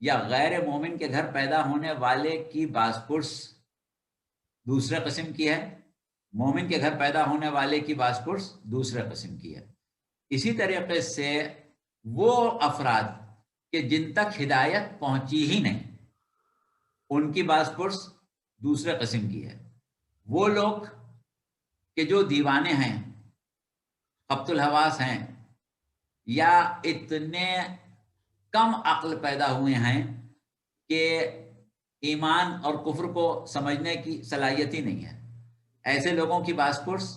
یا غیر مومن کے گھر پیدا ہونے والے کی باز پرس دوسرے قسم کی ہے، مومن کے گھر پیدا ہونے والے کی باز پرس دوسرے قسم کی ہے۔ اسی طریقے سے وہ افراد کہ جن تک ہدایت پہنچی ہی نہیں، ان کی باز پرس دوسرے قسم کی ہے۔ وہ لوگ کہ جو دیوانے ہیں، خبط الحواس ہیں، یا اتنے کم عقل پیدا ہوئے ہیں کہ ایمان اور کفر کو سمجھنے کی صلاحیت ہی نہیں ہے، ایسے لوگوں کی باز پرس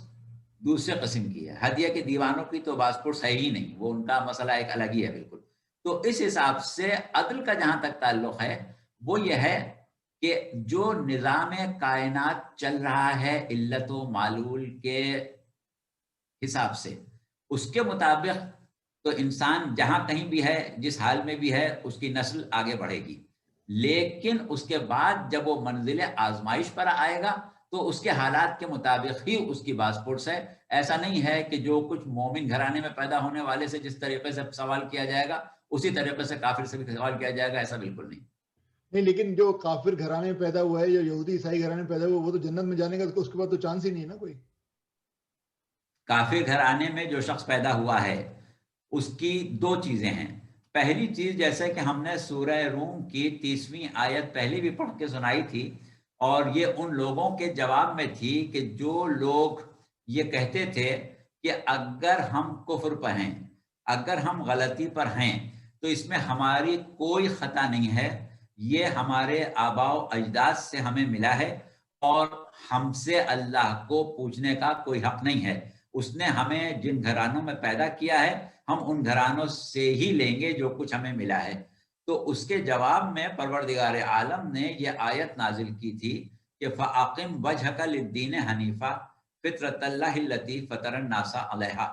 دوسرے قسم کی ہے۔ ہدیہ کے دیوانوں کی تو باز پرس ہے ہی نہیں، وہ ان کا مسئلہ ایک الگ ہی ہے بالکل۔ تو اس حساب سے عدل کا جہاں تک تعلق ہے وہ یہ ہے کہ جو نظام کائنات چل رہا ہے علت و معلول کے حساب سے، اس کے مطابق تو انسان جہاں کہیں بھی ہے، جس حال میں بھی ہے، اس کی نسل آگے بڑھے گی۔ لیکن اس کے بعد جب وہ منزل آزمائش پر آئے گا تو اس کے حالات کے مطابق ہی اس کی باز پرس ہے۔ ایسا نہیں ہے کہ جو کچھ مومن گھرانے میں پیدا ہونے والے سے جس طریقے سے سوال کیا جائے گا اسی طریقے سے کافر سے بھی سوال کیا جائے گا، ایسا بالکل نہیں۔ نہیں، لیکن جو کافر گھرانے میں پیدا ہوا ہے یا یہودی عیسائی گھرانے میں پیدا ہوا وہ تو جنت میں جانے کا اس کے بعد تو چانس ہی نہیں ہے نا کوئی۔ کافر گھرانے میں جو شخص پیدا ہوا ہے اس کی دو چیزیں ہیں۔ پہلی چیز، جیسے کہ ہم نے سورہ روم کی 30ویں آیت پہلے بھی پڑھ کے سنائی تھی، اور یہ ان لوگوں کے جواب میں تھی کہ جو لوگ یہ کہتے تھے کہ اگر ہم کفر پر ہیں، اگر ہم غلطی پر ہیں تو اس میں ہماری کوئی خطا نہیں ہے، یہ ہمارے آباء و اجداد سے ہمیں ملا ہے اور ہم سے اللہ کو پوچھنے کا کوئی حق نہیں ہے۔ اس نے ہمیں جن گھرانوں میں پیدا کیا ہے ہم ان گھرانوں سے ہی لیں گے جو کچھ ہمیں ملا ہے۔ تو اس کے جواب میں پروردگار عالم نے یہ آیت نازل کی تھی کہ فَأَقِمْ وَجْهَكَ لِلدِّينِ حَنِيفًا فِطْرَةَ اللَّهِ الَّتِي فَطَرَ النَّاسَ عَلَيْهَا۔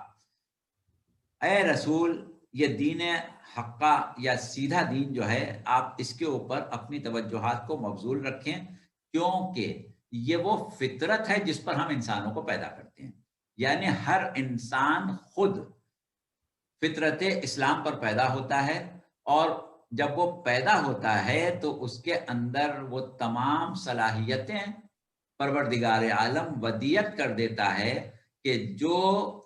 اے رسول، یہ دین حقہ یا سیدھا دین جو ہے، آپ اس کے اوپر اپنی توجہات کو مبذول رکھیں، کیونکہ یہ وہ فطرت ہے جس پر ہم انسانوں کو پیدا کرتے ہیں۔ یعنی ہر انسان خود فطرت اسلام پر پیدا ہوتا ہے، اور جب وہ پیدا ہوتا ہے تو اس کے اندر وہ تمام صلاحیتیں پروردگار عالم ودیت کر دیتا ہے کہ جو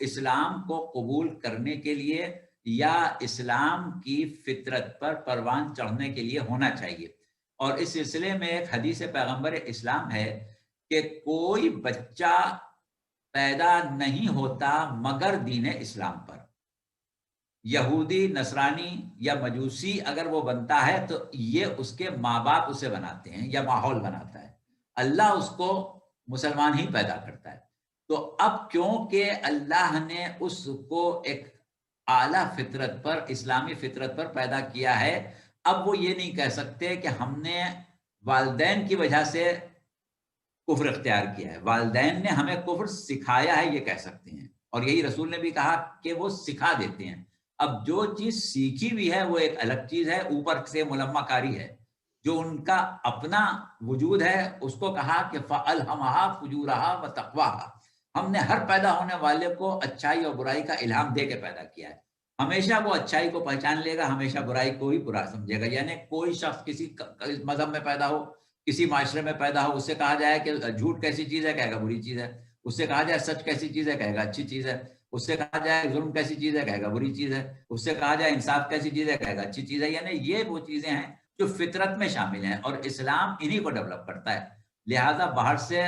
اسلام کو قبول کرنے کے لیے یا اسلام کی فطرت پر پروان چڑھنے کے لیے ہونا چاہیے۔ اور اس سلسلے میں ایک حدیث پیغمبر اسلام ہے کہ کوئی بچہ پیدا نہیں ہوتا مگر دین اسلام پر۔ یہودی، نصرانی یا مجوسی اگر وہ بنتا ہے تو یہ اس کے ماں باپ اسے بناتے ہیں یا ماحول بناتا ہے، اللہ اس کو مسلمان ہی پیدا کرتا ہے۔ تو اب کیونکہ اللہ نے اس کو ایک اعلیٰ فطرت پر، اسلامی فطرت پر پیدا کیا ہے، اب وہ یہ نہیں کہہ سکتے کہ ہم نے والدین کی وجہ سے کفر اختیار کیا ہے، والدین نے ہمیں کفر سکھایا ہے، یہ کہہ سکتے ہیں۔ اور یہی رسول نے بھی کہا کہ وہ سکھا دیتے ہیں۔ اب جو چیز سیکھی بھی ہے وہ ایک الگ چیز ہے، اوپر سے ملمہ کاری ہے۔ جو ان کا اپنا وجود ہے اس کو کہا کہ فَأَلْهَمَهَا فُجُورَهَا وَتَقْوَاهَا۔ ہم نے ہر پیدا ہونے والے کو اچھائی اور برائی کا الہام دے کے پیدا کیا ہے۔ ہمیشہ وہ اچھائی کو پہچان لے گا، ہمیشہ برائی کو ہی برا سمجھے گا۔ یعنی کوئی شخص کسی مذہب میں پیدا ہو، کسی معاشرے میں پیدا ہو، اس سے کہا جائے کہ جھوٹ کیسی چیز ہے، کہے گا بری چیز ہے۔ اس سے کہا جائے سچ کیسی چیز ہے، کہے گا اچھی چیز ہے۔ اس سے کہا جائے ظلم کیسی چیز ہے، کہے گا بری چیز ہے۔ اس سے کہا جائے انصاف کیسی چیز ہے، کہے گا اچھی چیز ہے۔ یعنی یہ وہ چیزیں ہیں جو فطرت میں شامل ہیں، اور اسلام انہی کو ڈیولپ کرتا ہے۔ لہذا باہر سے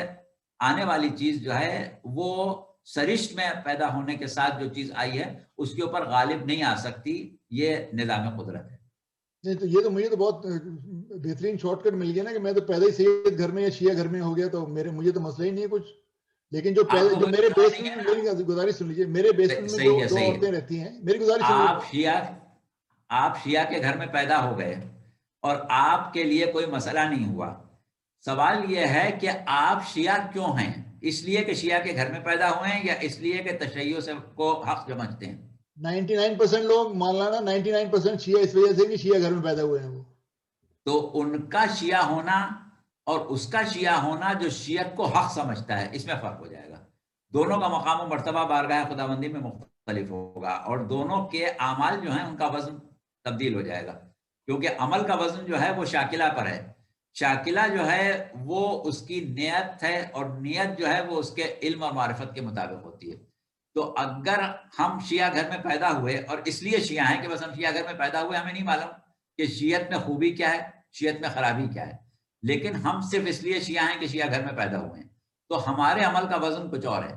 آنے والی چیز جو ہے وہ سرشت میں پیدا ہونے کے ساتھ جو چیز آئی ہے اس کے اوپر غالب نہیں آ سکتی، یہ نظام قدرت ہے۔ نہیں تو یہ تو مجھے تو بہت بہترین شارٹ کٹ مل گیا نا کہ میں تو پیدا ہی سید گھر میں یا شیعہ گھر میں ہو گیا، تو مجھے تو مسئلہ ہی نہیں ہے کچھ۔ لیکن جو میرے بیسمنٹ میں، میری گزارش سن لیجیے، میرے بیسمنٹ میں جو دو عورتیں رہتی ہیں، میری گزارش سن لیجیے۔ آپ شیعہ کے گھر میں پیدا ہو گئے اور آپ کے لیے کوئی مسئلہ نہیں ہوا۔ سوال یہ ہے کہ آپ شیعہ کیوں ہیں؟ اس لیے کہ شیعہ کے گھر میں پیدا ہوئے ہیں، یا اس لیے کہ تشیع سے کو حق سمجھتے ہیں؟ 99% لوگ مولانا 99% شیعہ اس وجہ سے کہ شیعہ گھر میں پیدا ہوئے ہیں وہ۔ تو ان کا شیعہ ہونا اور اس کا شیعہ ہونا جو شیعت کو حق سمجھتا ہے، اس میں فرق ہو جائے گا۔ دونوں کا مقام و مرتبہ بارگاہ خداوندی میں مختلف ہوگا، اور دونوں کے اعمال جو ہیں ان کا وزن تبدیل ہو جائے گا، کیونکہ عمل کا وزن جو ہے وہ شاکلہ پر ہے. شاکلہ جو ہے وہ اس کی نیت ہے، اور نیت جو ہے وہ اس کے علم اور معرفت کے مطابق ہوتی ہے. تو اگر ہم شیعہ گھر میں پیدا ہوئے، اور اس لیے شیعہ ہیں کہ بس ہم شیعہ گھر میں پیدا ہوئے، ہمیں نہیں معلوم کہ شیعت میں خوبی کیا ہے، شیعت میں خرابی کیا ہے، لیکن ہم صرف اس لیے شیعہ ہیں کہ شیعہ گھر میں پیدا ہوئے ہیں، تو ہمارے عمل کا وزن کچھ اور ہے.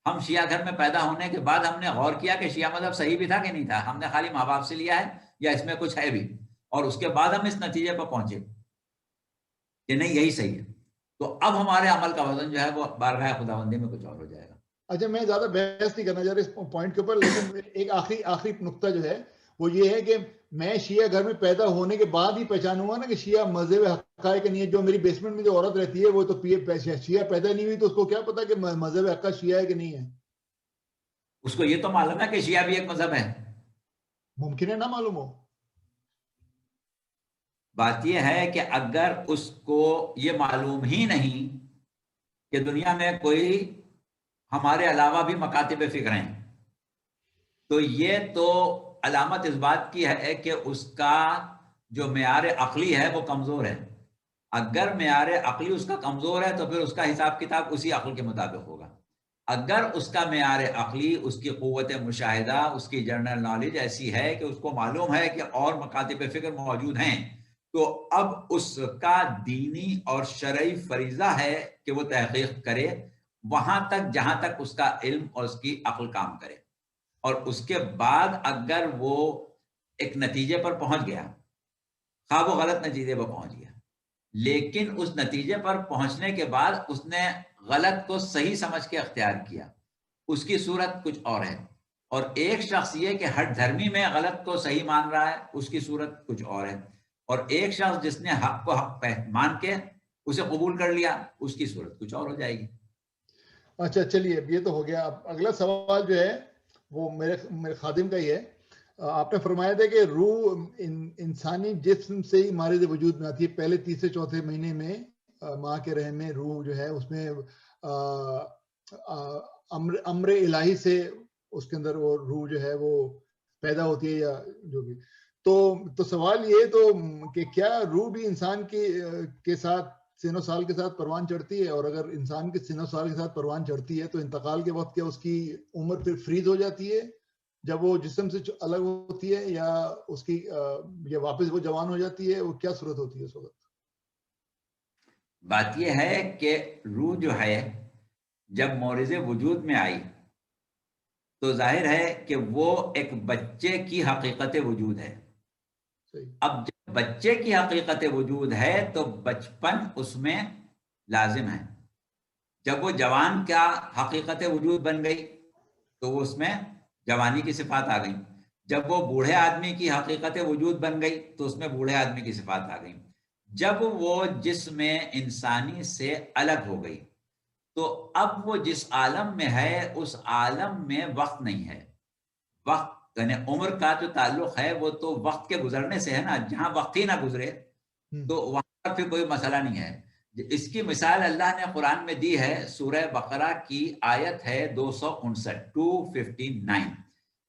ہم شیعہ گھر میں پیدا ہونے کے بعد ہم نے غور کیا کہ شیعہ مذہب صحیح بھی تھا کہ نہیں تھا، ہم نے خالی ماں باپ سے لیا ہے یا اس میں کچھ ہے بھی، اور اس کے بعد ہم اس نتیجے پر پہنچے کہ نہیں یہی صحیح ہے. تو اب ہمارے عمل کا وزن جو ہے وہ بارگاہ خداوندی میں کچھ اور ہو جائے گا. اچھا، میں زیادہ بحث نہیں کرنا چاہ رہا اس پوائنٹ کے اوپر، لیکن ایک آخری نقطہ جو ہے وہ یہ ہے کہ میں شیعہ گھر میں پیدا ہونے کے بعد ہی پہچانوں گا نا کہ شیعہ مذہب حقہ ہے کہ نہیں ہے. جو میری بیسمنٹ میں جو عورت رہتی ہے وہ تو شیعہ پیدا نہیں ہوئی، تو اس کو کیا پتا کہ مذہب حقہ شیعہ ہے کہ نہیں ہے؟ اس کو یہ تو معلوم ہے کہ شیعہ بھی ایک مذہب ہے. ممکن ہے نہ معلوم ہو. بات یہ ہے کہ اگر اس کو یہ معلوم ہی نہیں کہ دنیا میں کوئی ہمارے علاوہ بھی مکاتب فکر ہیں، تو یہ تو علامت اس بات کی ہے کہ اس کا جو معیار عقلی ہے وہ کمزور ہے. اگر معیار عقلی اس کا کمزور ہے تو پھر اس کا حساب کتاب اسی عقل کے مطابق ہوگا. اگر اس کا معیار عقلی، اس کی قوت مشاہدہ، اس کی جنرل نالج ایسی ہے کہ اس کو معلوم ہے کہ اور مکاتب فکر موجود ہیں، تو اب اس کا دینی اور شرعی فریضہ ہے کہ وہ تحقیق کرے وہاں تک جہاں تک اس کا علم اور اس کی عقل کام کرے. اور اس کے بعد اگر وہ ایک نتیجے پر پہنچ گیا، خواہ وہ غلط نتیجے پر پہنچ گیا، لیکن اس نتیجے پر پہنچنے کے بعد اس نے غلط کو صحیح سمجھ کے اختیار کیا، اس کی صورت کچھ اور ہے. اور ایک شخص یہ کہ ہٹ دھرمی میں غلط کو صحیح مان رہا ہے، اس کی صورت کچھ اور ہے. اور ایک شخص جس نے حق کو حق مان کے اسے قبول کر لیا، اس کی صورت کچھ اور ہو جائے گی. اچھا چلیے، یہ تو ہو گیا. اب اگلا سوال جو ہے وہ میرے خادم کا ہی ہے. آپ نے فرمایا تھا کہ روح انسانی جسم سے ہی مارد وجود میں آتی ہے. پہلے تیسرے چوتھے مہینے میں ماں کے رحم میں روح جو ہے اس میں امر الہی سے اس کے اندر وہ روح جو ہے وہ پیدا ہوتی ہے، یا جو بھی. تو سوال یہ تو کہ کیا روح بھی انسان کے ساتھ سن و سال کے ساتھ پروان چڑھتی ہے؟ اور اگر انسان کے سن و سال کے ساتھ پروان چڑھتی ہے تو انتقال کے وقت کیا اس کی عمر پھر فریز ہو جاتی ہے جب وہ جسم سے الگ ہوتی ہے، یا اس کی یا واپس وہ جوان ہو جاتی ہے؟ وہ کیا صورت ہوتی ہے اس وقت؟ بات یہ ہے کہ روح جو ہے جب مورد وجود میں آئی تو ظاہر ہے کہ وہ ایک بچے کی حقیقت وجود ہے. اب جب بچے کی حقیقت وجود ہے تو بچپن اس میں لازم ہے. جب وہ جوان کا حقیقت وجود بن گئی تو وہ اس میں جوانی کی صفات آ گئی. جب وہ بوڑھے آدمی کی حقیقت وجود بن گئی تو اس میں بوڑھے آدمی کی صفات آ گئی. جب وہ جسم انسانی سے الگ ہو گئی تو اب وہ جس عالم میں ہے اس عالم میں وقت نہیں ہے. وقت یعنی عمر کا جو تعلق ہے وہ تو وقت کے گزرنے سے ہے نا. جہاں وقت ہی نہ گزرے تو وہاں پر پھر کوئی مسئلہ نہیں ہے. اس کی مثال اللہ نے قرآن میں دی ہے. سورہ بقرہ کی آیت ہے 259،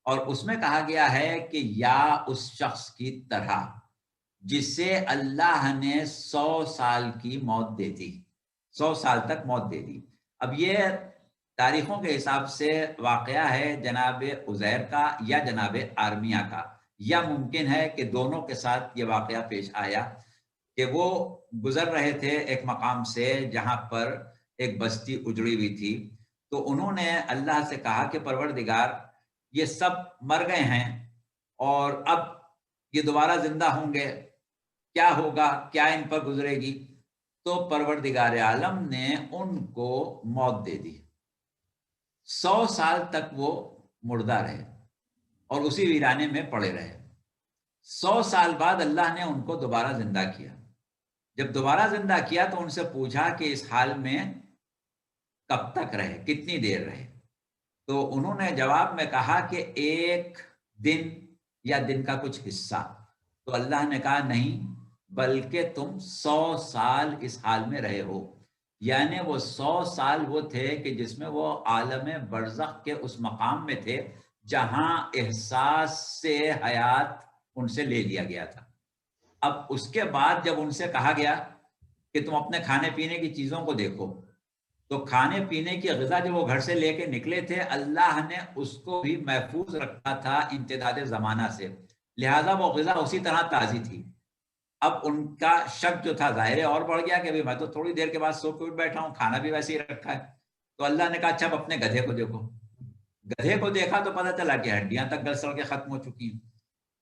اور اس میں کہا گیا ہے کہ یا اس شخص کی طرح جسے اللہ نے 100 سال کی موت دے دی، 100 سال تک موت دے دی. اب یہ تاریخوں کے حساب سے واقعہ ہے جناب عزیر کا یا جناب آرمیہ کا، یا ممکن ہے کہ دونوں کے ساتھ یہ واقعہ پیش آیا کہ وہ گزر رہے تھے ایک مقام سے جہاں پر ایک بستی اجڑی ہوئی تھی. تو انہوں نے اللہ سے کہا کہ پروردگار یہ سب مر گئے ہیں اور اب یہ دوبارہ زندہ ہوں گے، کیا ہوگا، کیا ان پر گزرے گی؟ تو پروردگار عالم نے ان کو موت دے دی. 100 سال تک وہ مردہ رہے اور اسی ویرانے میں پڑے رہے. 100 سال بعد اللہ نے ان کو دوبارہ زندہ کیا. جب دوبارہ زندہ کیا تو ان سے پوچھا کہ اس حال میں کب تک رہے، کتنی دیر رہے؟ تو انہوں نے جواب میں کہا کہ 1 دن یا دن کا کچھ حصہ. تو اللہ نے کہا نہیں، بلکہ تم 100 سال اس حال میں رہے ہو. یعنی وہ 100 سال وہ تھے کہ جس میں وہ عالم برزخ کے اس مقام میں تھے جہاں احساس سے حیات ان سے لے لیا گیا تھا. اب اس کے بعد جب ان سے کہا گیا کہ تم اپنے کھانے پینے کی چیزوں کو دیکھو، تو کھانے پینے کی غذا جو وہ گھر سے لے کے نکلے تھے اللہ نے اس کو بھی محفوظ رکھا تھا امتداد زمانہ سے، لہذا وہ غذا اسی طرح تازی تھی۔ اب ان کا شک جو تھا ظاہر اور بڑھ گیا کہ میں تو تھوڑی دیر کے بعد سو کے اٹھ بیٹھا ہوں، کھانا بھی ویسے ہی رکھا ہے۔ تو اللہ نے کہا اچھا اب اپنے گدھے کو دیکھو۔ گدھے کو دیکھا تو پتہ چلا کہ ہڈیاں تک گل سڑ کے ختم ہو چکی ہیں۔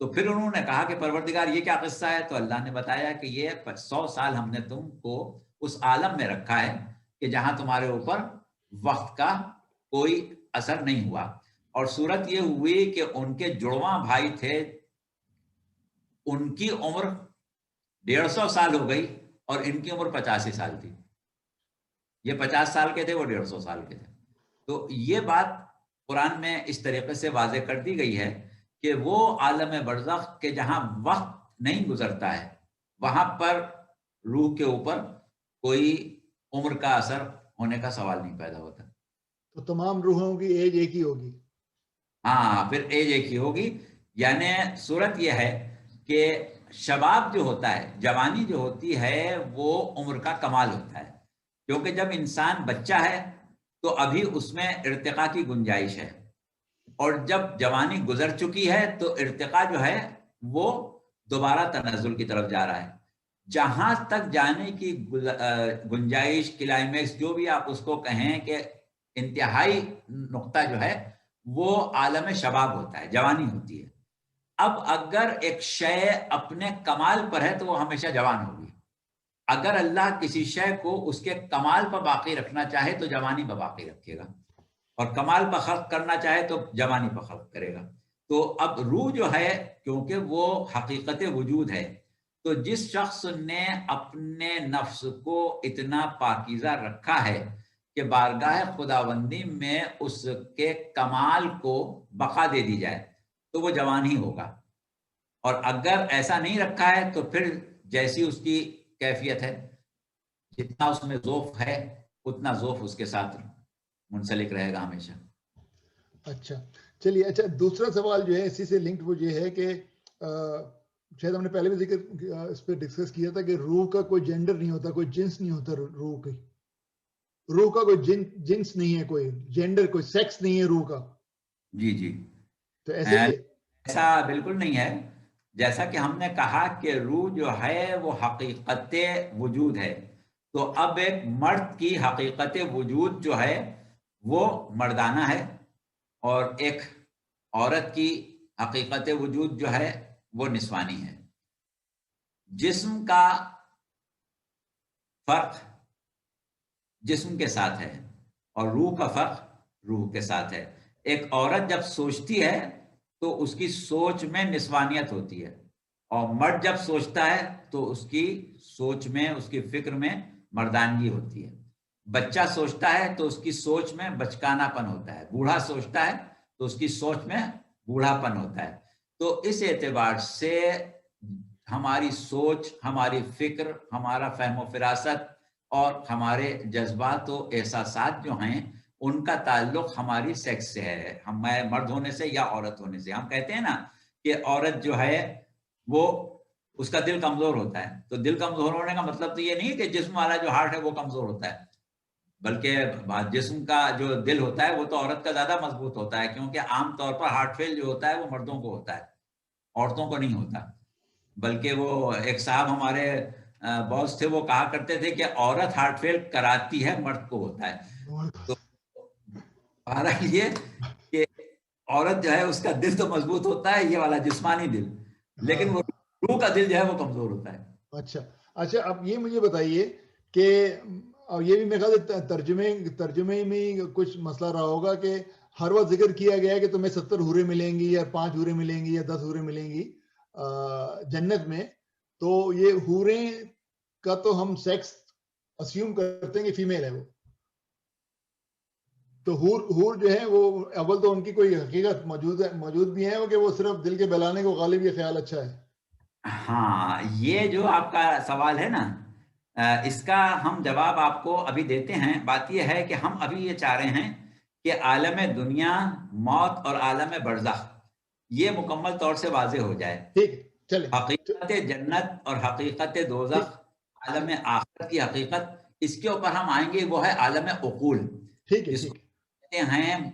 تو پھر انہوں نے کہا کہ پروردگار یہ کیا قصہ ہے؟ تو اللہ نے بتایا کہ یہ 100 سال ہم نے تم کو اس عالم میں رکھا ہے کہ جہاں تمہارے اوپر وقت کا کوئی اثر نہیں ہوا۔ اور صورت یہ ہوئی کہ ان کے جڑواں بھائی تھے، ان کی عمر 150 سال ہو گئی اور ان کی عمر 85 سال تھی۔ یہ 50 سال کے تھے، وہ 150 سال کے تھے۔ تو یہ بات قرآن میں اس طریقے سے واضح کر دی گئی ہے کہ وہ عالم برزخ کہ جہاں وقت نہیں گزرتا ہے، وہاں پر روح کے اوپر کوئی عمر کا اثر ہونے کا سوال نہیں پیدا ہوتا۔ تو تمام روحوں کی ایج ایک ہی ہوگی؟ ہاں، پھر ایج ایک ہی ہوگی۔ یعنی صورت یہ ہے کہ شباب جو ہوتا ہے، جوانی جو ہوتی ہے، وہ عمر کا کمال ہوتا ہے، کیونکہ جب انسان بچہ ہے تو ابھی اس میں ارتقاء کی گنجائش ہے، اور جب جوانی گزر چکی ہے تو ارتقاء جو ہے وہ دوبارہ تنزل کی طرف جا رہا ہے۔ جہاں تک جانے کی گنجائش، کلائمیکس جو بھی آپ اس کو کہیں، کہ انتہائی نقطہ جو ہے وہ عالم شباب ہوتا ہے، جوانی ہوتی ہے۔ اب اگر ایک شے اپنے کمال پر ہے تو وہ ہمیشہ جوان ہوگی۔ اگر اللہ کسی شے کو اس کے کمال پر باقی رکھنا چاہے تو جوانی پر باقی رکھے گا، اور کمال پر خلق کرنا چاہے تو جوانی پر خلق کرے گا۔ تو اب روح جو ہے، کیونکہ وہ حقیقت وجود ہے، تو جس شخص نے اپنے نفس کو اتنا پاکیزہ رکھا ہے کہ بارگاہ خداوندی میں اس کے کمال کو بقا دے دی جائے تو وہ جوان ہی ہوگا، اور اگر ایسا نہیں رکھا ہے تو پھر جیسی اس کی کیفیت ہے، جتنا اس میں ذوف ہے اتنا ذوف اس کے ساتھ منسلک رہے گا ہمیشہ۔ اچھا چلیے، اچھا دوسرا سوال جو ہے اسی سے لنکڈ وہ یہ ہے کہ شاید ہم نے پہلے بھی ذکر اس پہ ڈسکس کیا تھا کہ روح کا کوئی جینڈر نہیں ہوتا، کوئی جنس نہیں ہوتا، روح کا کوئی جنس نہیں ہے، کوئی جینڈر، کوئی سیکس نہیں ہے روح کا۔ جی جی، تو ایسا بالکل نہیں ہے۔ جیسا کہ ہم نے کہا کہ روح جو ہے وہ حقیقت وجود ہے، تو اب ایک مرد کی حقیقت وجود جو ہے وہ مردانہ ہے، اور ایک عورت کی حقیقت وجود جو ہے وہ نسوانی ہے۔ جسم کا فرق جسم کے ساتھ ہے اور روح کا فرق روح کے ساتھ ہے۔ ایک عورت جب سوچتی ہے تو اس کی سوچ میں نسوانیت ہوتی ہے، اور مرد جب سوچتا ہے تو اس کی سوچ میں، اس کی فکر میں مردانگی ہوتی ہے۔ بچہ سوچتا ہے تو اس کی سوچ میں بچکانہ پن ہوتا ہے، بوڑھا سوچتا ہے تو اس کی سوچ میں بوڑھا پن ہوتا ہے۔ تو اس اعتبار سے ہماری سوچ، ہماری فکر، ہمارا فہم و فراست اور ہمارے جذبات و احساسات جو ہیں ان کا تعلق ہماری سیکس سے ہے، ہمارے مرد ہونے سے یا عورت ہونے سے۔ ہم کہتے ہیں نا کہ عورت جو ہے وہ اس کا دل کمزور ہوتا ہے، تو دل کمزور ہونے کا مطلب تو یہ نہیں کہ جسم والا جو ہارٹ ہے وہ کمزور ہوتا ہے، بلکہ جسم کا جو دل ہوتا ہے وہ تو عورت کا زیادہ مضبوط ہوتا ہے، کیونکہ عام طور پر ہارٹ فیل جو ہوتا ہے وہ مردوں کو ہوتا ہے، عورتوں کو نہیں ہوتا۔ بلکہ وہ ایک صاحب ہمارے باس تھے، وہ کہا کرتے تھے کہ عورت ہارٹ فیل کراتی ہے، مرد کو ہوتا ہے۔ تو یہ کہ عورت جو ہے اس کا دل تو مضبوط ہوتا ہے، یہ والا جسمانی دل، لیکن وہ روح کا دل جو ہے وہ کمزور ہوتا ہے۔ اچھا اب یہ مجھے بتائیے کہ یہ بھی میرے خیال سے ترجمے میں کچھ مسئلہ رہا ہوگا کہ ہر وقت ذکر کیا گیا ہے کہ تمہیں 70 حوریں ملیں گی یا 5 حوریں ملیں گی یا 10 حوریں ملیں گی جنت میں، تو یہ حوریں کا تو ہم سیکس اسیوم کرتے ہیں کہ فیمیل ہے وہ، تو حور جو ہے وہ اول تو ان کی کوئی حقیقت موجود بھی ہے کہ وہ صرف دل کے بہلانے کو غالب یہ خیال اچھا ہے؟ ہاں، یہ جو آپ کا سوال ہے نا، اس کا ہم جواب آپ کو ابھی دیتے ہیں۔ بات یہ ہے کہ ہم ابھی یہ چاہ رہے ہیں کہ عالم دنیا، موت اور عالم برزخ یہ مکمل طور سے واضح ہو جائے۔ ٹھیک ہے، حقیقت جنت اور حقیقت دوزخ، عالم آخرت کی حقیقت، اس کے اوپر ہم آئیں گے، وہ ہے عالم عقول، جس کو کہتے ہیں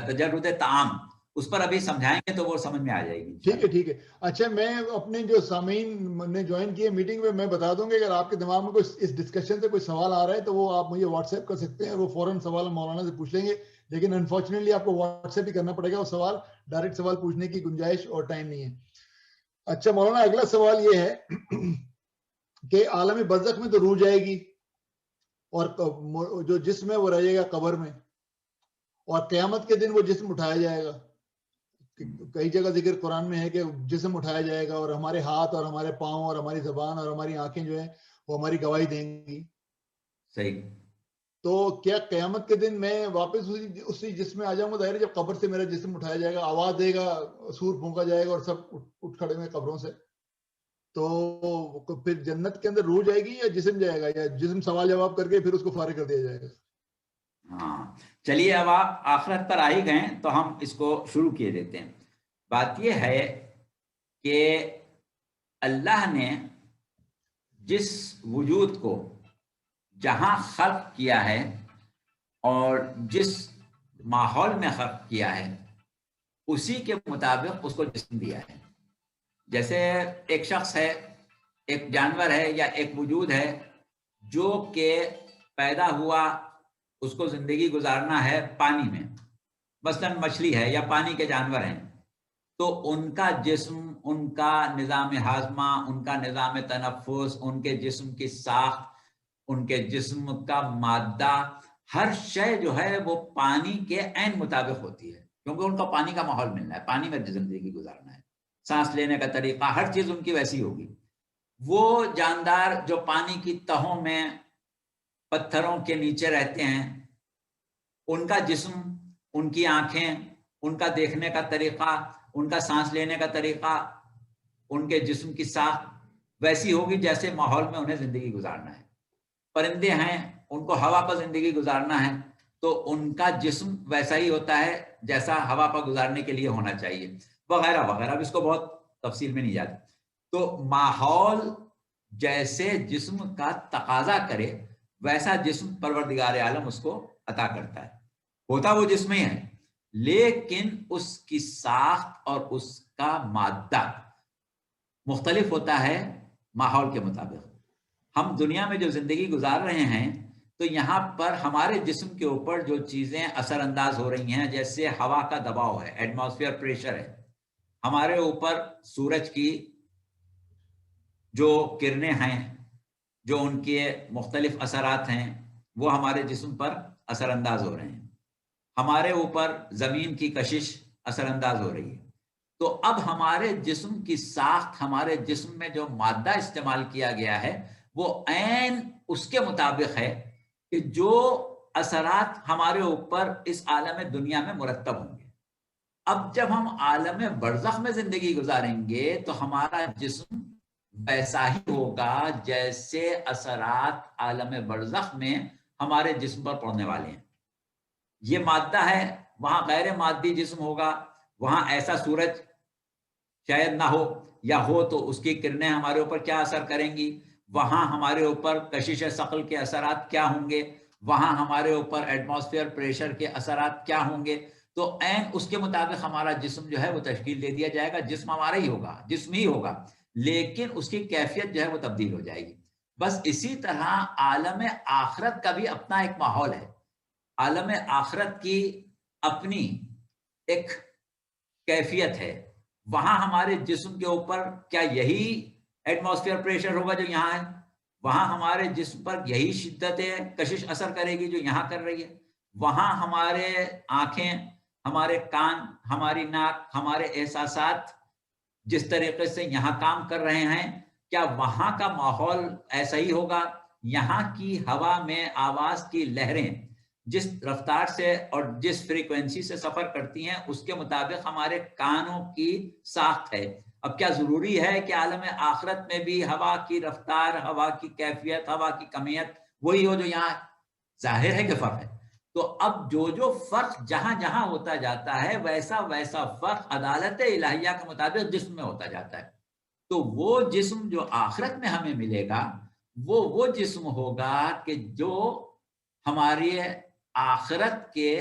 تجرد طعام، اس پر ابھی سمجھائیں گے تو وہ سمجھ میں آ جائے گی. ٹھیک ہے. اچھا، میں اپنے جو سامعین نے جوائن کیے میٹنگ میں، میں بتا دوں گا اگر آپ کے دماغ میں کوئی اس ڈسکشن سے کوئی سوال آ رہا ہے تو وہ آپ مجھے واٹس ایپ کر سکتے ہیں، وہ فوراً سوال مولانا سے پوچھ لیں گے. لیکن انفارچونیٹلی آپ کو واٹس ایپ ہی کرنا پڑے گا، وہ سوال ڈائریکٹ سوال پوچھنے کی گنجائش اور ٹائم نہیں ہے. اچھا مولانا، اگلا سوال یہ ہے کہ عالم برزخ میں تو روح جائے گی اور جو جسم ہے وہ رہے گا قبر میں، اور قیامت کے دن وہ جسم اٹھایا جائے گا. کئی جگہ ذکر قرآن میں ہے کہ جسم اٹھایا جائے گا اور ہمارے ہاتھ اور ہمارے پاؤں اور ہماری زبان اور ہماری آنکھیں جو ہیں وہ ہماری گواہی دیں گی. صحیح. تو کیا قیامت کے دن میں واپس اسی جسم میں آ جاؤں گا؟ ظاہر جب قبر سے میرا جسم اٹھایا جائے گا، آواز دے گا، سور پھونکا جائے گا اور سب اٹھ کھڑے ہوئے قبروں سے، تو پھر جنت کے اندر روح جائے گی یا جسم جائے گا، یا جسم سوال جواب کر کے پھر اس کو فارغ کر دیا جائے گا؟ ہاں چلیے، اب آپ آخرت پر آ ہی گئے تو ہم اس کو شروع کیے دیتے ہیں. بات یہ ہے کہ اللہ نے جس وجود کو جہاں خلق کیا ہے اور جس ماحول میں خلق کیا ہے اسی کے مطابق اس کو جسم دیا ہے. جیسے ایک شخص ہے، ایک جانور ہے یا ایک وجود ہے جو کہ پیدا ہوا، اس کو زندگی گزارنا ہے پانی میں، مثلا مچھلی ہے یا پانی کے جانور ہیں، تو ان کا جسم، ان کا نظام ہاضمہ، ان کا نظام تنفس، ان کے جسم کی ساخت، ان کے جسم کا مادہ، ہر شے جو ہے وہ پانی کے عین مطابق ہوتی ہے، کیونکہ ان کا پانی کا ماحول ملنا ہے، پانی میں زندگی گزارنا ہے، سانس لینے کا طریقہ، ہر چیز ان کی ویسی ہوگی. وہ جاندار جو پانی کی تہوں میں پتھروں کے نیچے رہتے ہیں، ان کا جسم، ان کی آنکھیں، ان کا دیکھنے کا طریقہ، ان کا سانس لینے کا طریقہ، ان کے جسم کی ساخت ویسی ہوگی جیسے ماحول میں انہیں زندگی گزارنا ہے. پرندے ہیں، ان کو ہوا پر زندگی گزارنا ہے تو ان کا جسم ویسا ہی ہوتا ہے جیسا ہوا پر گزارنے کے لیے ہونا چاہیے، وغیرہ وغیرہ. اب اس کو بہت تفصیل میں نہیں جاتے. تو ماحول جیسے جسم کا تقاضا کرے ویسا جسم پروردگار عالم اس کو عطا کرتا ہے. ہوتا وہ جسم ہی ہے، لیکن اس کی ساخت اور اس کا مادہ مختلف ہوتا ہے ماحول کے مطابق. ہم دنیا میں جو زندگی گزار رہے ہیں تو یہاں پر ہمارے جسم کے اوپر جو چیزیں اثر انداز ہو رہی ہیں، جیسے ہوا کا دباؤ ہے، ایٹماسفیئر پریشر ہے، ہمارے اوپر سورج کی جو کرنیں ہیں، جو ان کے مختلف اثرات ہیں وہ ہمارے جسم پر اثر انداز ہو رہے ہیں، ہمارے اوپر زمین کی کشش اثر انداز ہو رہی ہے. تو اب ہمارے جسم کی ساخت، ہمارے جسم میں جو مادہ استعمال کیا گیا ہے وہ عین اس کے مطابق ہے کہ جو اثرات ہمارے اوپر اس عالم دنیا میں مرتب ہوں گے. اب جب ہم عالم برزخ میں زندگی گزاریں گے تو ہمارا جسم ویسا ہی ہوگا جیسے اثرات عالم برزخ میں ہمارے جسم پر پڑنے والے ہیں. یہ مادہ ہے، وہاں غیر مادی جسم ہوگا، وہاں ایسا سورج شاید نہ ہو، یا ہو تو اس کی کرنیں ہمارے اوپر کیا اثر کریں گی، وہاں ہمارے اوپر کشش ثقل کے اثرات کیا ہوں گے، وہاں ہمارے اوپر ایٹماسفیئر پریشر کے اثرات کیا ہوں گے. تو عین اس کے مطابق ہمارا جسم جو ہے وہ تشکیل دے دیا جائے گا. جسم ہمارا ہی ہوگا، جسم ہی ہوگا، لیکن اس کی کیفیت جو ہے وہ تبدیل ہو جائے گی. بس اسی طرح عالم آخرت کا بھی اپنا ایک ماحول ہے. عالم آخرت کی اپنی ایک کیفیت ہے. وہاں ہمارے جسم کے اوپر کیا یہی ایٹماسفیئر پریشر ہوگا جو یہاں ہے؟ وہاں ہمارے جسم پر یہی شدت کشش اثر کرے گی جو یہاں کر رہی ہے؟ وہاں ہمارے آنکھیں، ہمارے کان، ہماری ناک، ہمارے احساسات جس طریقے سے یہاں کام کر رہے ہیں، کیا وہاں کا ماحول ایسا ہی ہوگا؟ یہاں کی ہوا میں آواز کی لہریں جس رفتار سے اور جس فریکوینسی سے سفر کرتی ہیں اس کے مطابق ہمارے کانوں کی ساخت ہے. اب کیا ضروری ہے کہ عالم آخرت میں بھی ہوا کی رفتار، ہوا کی کیفیت، ہوا کی کمیت وہی ہو جو یہاں ہے؟ ظاہر ہے کہ فرق ہے. تو اب جو فرق جہاں جہاں ہوتا جاتا ہے ویسا ویسا فرق عدالت الہیہ کے مطابق جسم میں ہوتا جاتا ہے. تو وہ جسم جو آخرت میں ہمیں ملے گا وہ جسم ہوگا کہ جو ہماری آخرت کے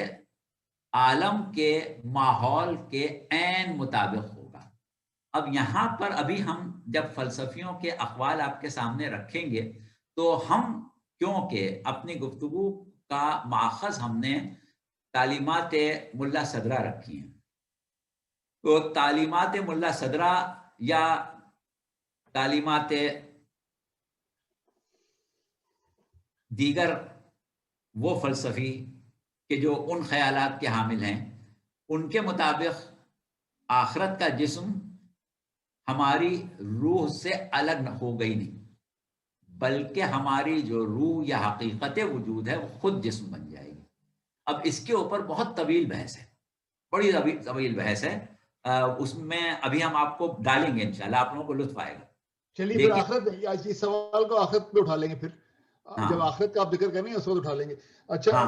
عالم کے ماحول کے عین مطابق ہوگا. اب یہاں پر ابھی ہم جب فلسفیوں کے اقوال آپ کے سامنے رکھیں گے تو ہم کیونکہ اپنی گفتگو کا ماخذ ہم نے تعلیمات ملا صدرہ رکھی ہیں، تو تعلیمات ملا صدرہ یا تعلیمات دیگر وہ فلسفی کہ جو ان خیالات کے حامل ہیں، ان کے مطابق آخرت کا جسم ہماری روح سے الگ ہو گئی نہیں، بلکہ ہماری جو روح یا حقیقت وجود ہے وہ خود جسم بن جائے گی. اب اس کے اوپر بہت طویل بحث ہے، بڑی طویل بحث ہے، اس میں ابھی ہم آپ کو ڈالیں گے انشاءاللہ، آپ لوگوں کو لطف آئے گا. چلیے پھر آخرت، اس سوال کو آخرت پہ اٹھا لیں گے، پھر جب آخرت کا آپ ذکر کریں گے اس وقت اٹھا لیں گے. اچھا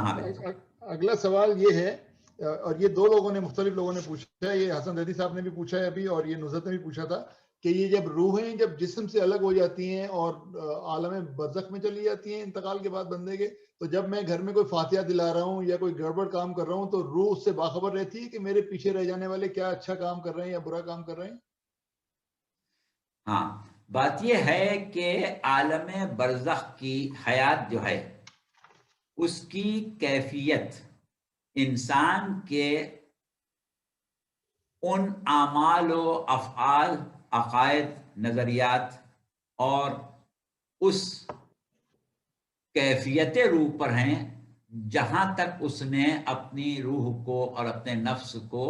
اگلا سوال یہ ہے، اور یہ دو لوگوں نے، مختلف لوگوں نے پوچھا ہے، یہ حسن ردی صاحب نے بھی پوچھا ہے ابھی، اور یہ نصرت نے بھی پوچھا تھا کہ یہ جب روحیں جب جسم سے الگ ہو جاتی ہیں اور عالم برزخ میں چلی جاتی ہیں انتقال کے بعد بندے کے، تو جب میں گھر میں کوئی فاتحہ دلا رہا ہوں یا کوئی گڑبڑ کام کر رہا ہوں تو روح اس سے باخبر رہتی ہے کہ میرے پیچھے رہ جانے والے کیا اچھا کام کر رہے ہیں یا برا کام کر رہے ہیں؟ ہاں، بات یہ ہے کہ عالم برزخ کی حیات جو ہے اس کی کیفیت انسان کے ان اعمال و افعال، عقائد، نظریات اور اس کیفیت روح پر ہیں جہاں تک اس نے اپنی روح کو اور اپنے نفس کو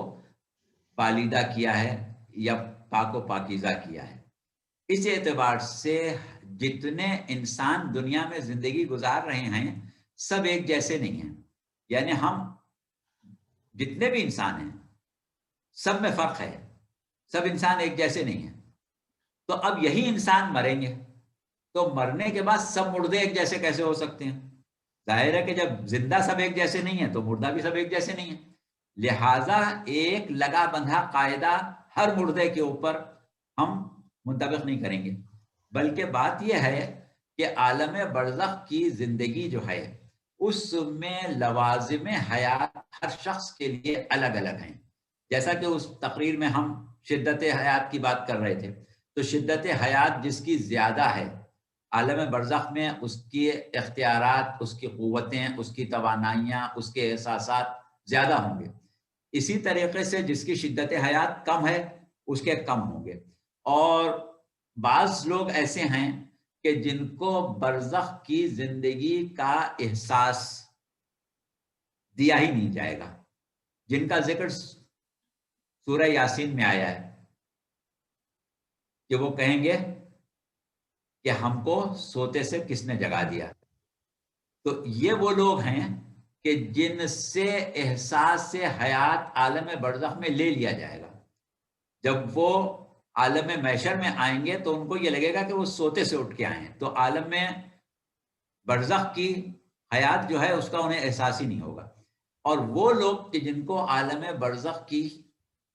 پالیدہ کیا ہے یا پاک و پاکیزہ کیا ہے. اس اعتبار سے جتنے انسان دنیا میں زندگی گزار رہے ہیں سب ایک جیسے نہیں ہیں، یعنی ہم جتنے بھی انسان ہیں سب میں فرق ہے، سب انسان ایک جیسے نہیں ہیں. تو اب یہی انسان مریں گے تو مرنے کے بعد سب مردے ایک جیسے کیسے ہو سکتے ہیں؟ ظاہر ہے کہ جب زندہ سب ایک جیسے نہیں ہیں تو مردہ بھی سب ایک جیسے نہیں ہیں. لہٰذا ایک لگا بندھا قاعدہ ہر مردے کے اوپر ہم منطبق نہیں کریں گے، بلکہ بات یہ ہے کہ عالم برزخ کی زندگی جو ہے اس میں لوازم حیات ہر شخص کے لیے الگ الگ ہیں. جیسا کہ اس تقریر میں ہم شدت حیات کی بات کر رہے تھے، تو شدت حیات جس کی زیادہ ہے عالم برزخ میں اس کی اختیارات، اس کی قوتیں، اس کی توانائیاں، اس کے احساسات زیادہ ہوں گے. اسی طریقے سے جس کی شدت حیات کم ہے اس کے کم ہوں گے. اور بعض لوگ ایسے ہیں کہ جن کو برزخ کی زندگی کا احساس دیا ہی نہیں جائے گا، جن کا ذکر سورہ یاسین میں آیا ہے کہ وہ کہیں گے کہ ہم کو سوتے سے کس نے جگا دیا. تو یہ وہ لوگ ہیں کہ جن سے احساس سے حیات عالم برزخ میں لے لیا جائے گا. جب وہ عالم محشر میں آئیں گے تو ان کو یہ لگے گا کہ وہ سوتے سے اٹھ کے آئے ہیں، تو عالم میں برزخ کی حیات جو ہے اس کا انہیں احساس ہی نہیں ہوگا. اور وہ لوگ کہ جن کو عالم برزخ کی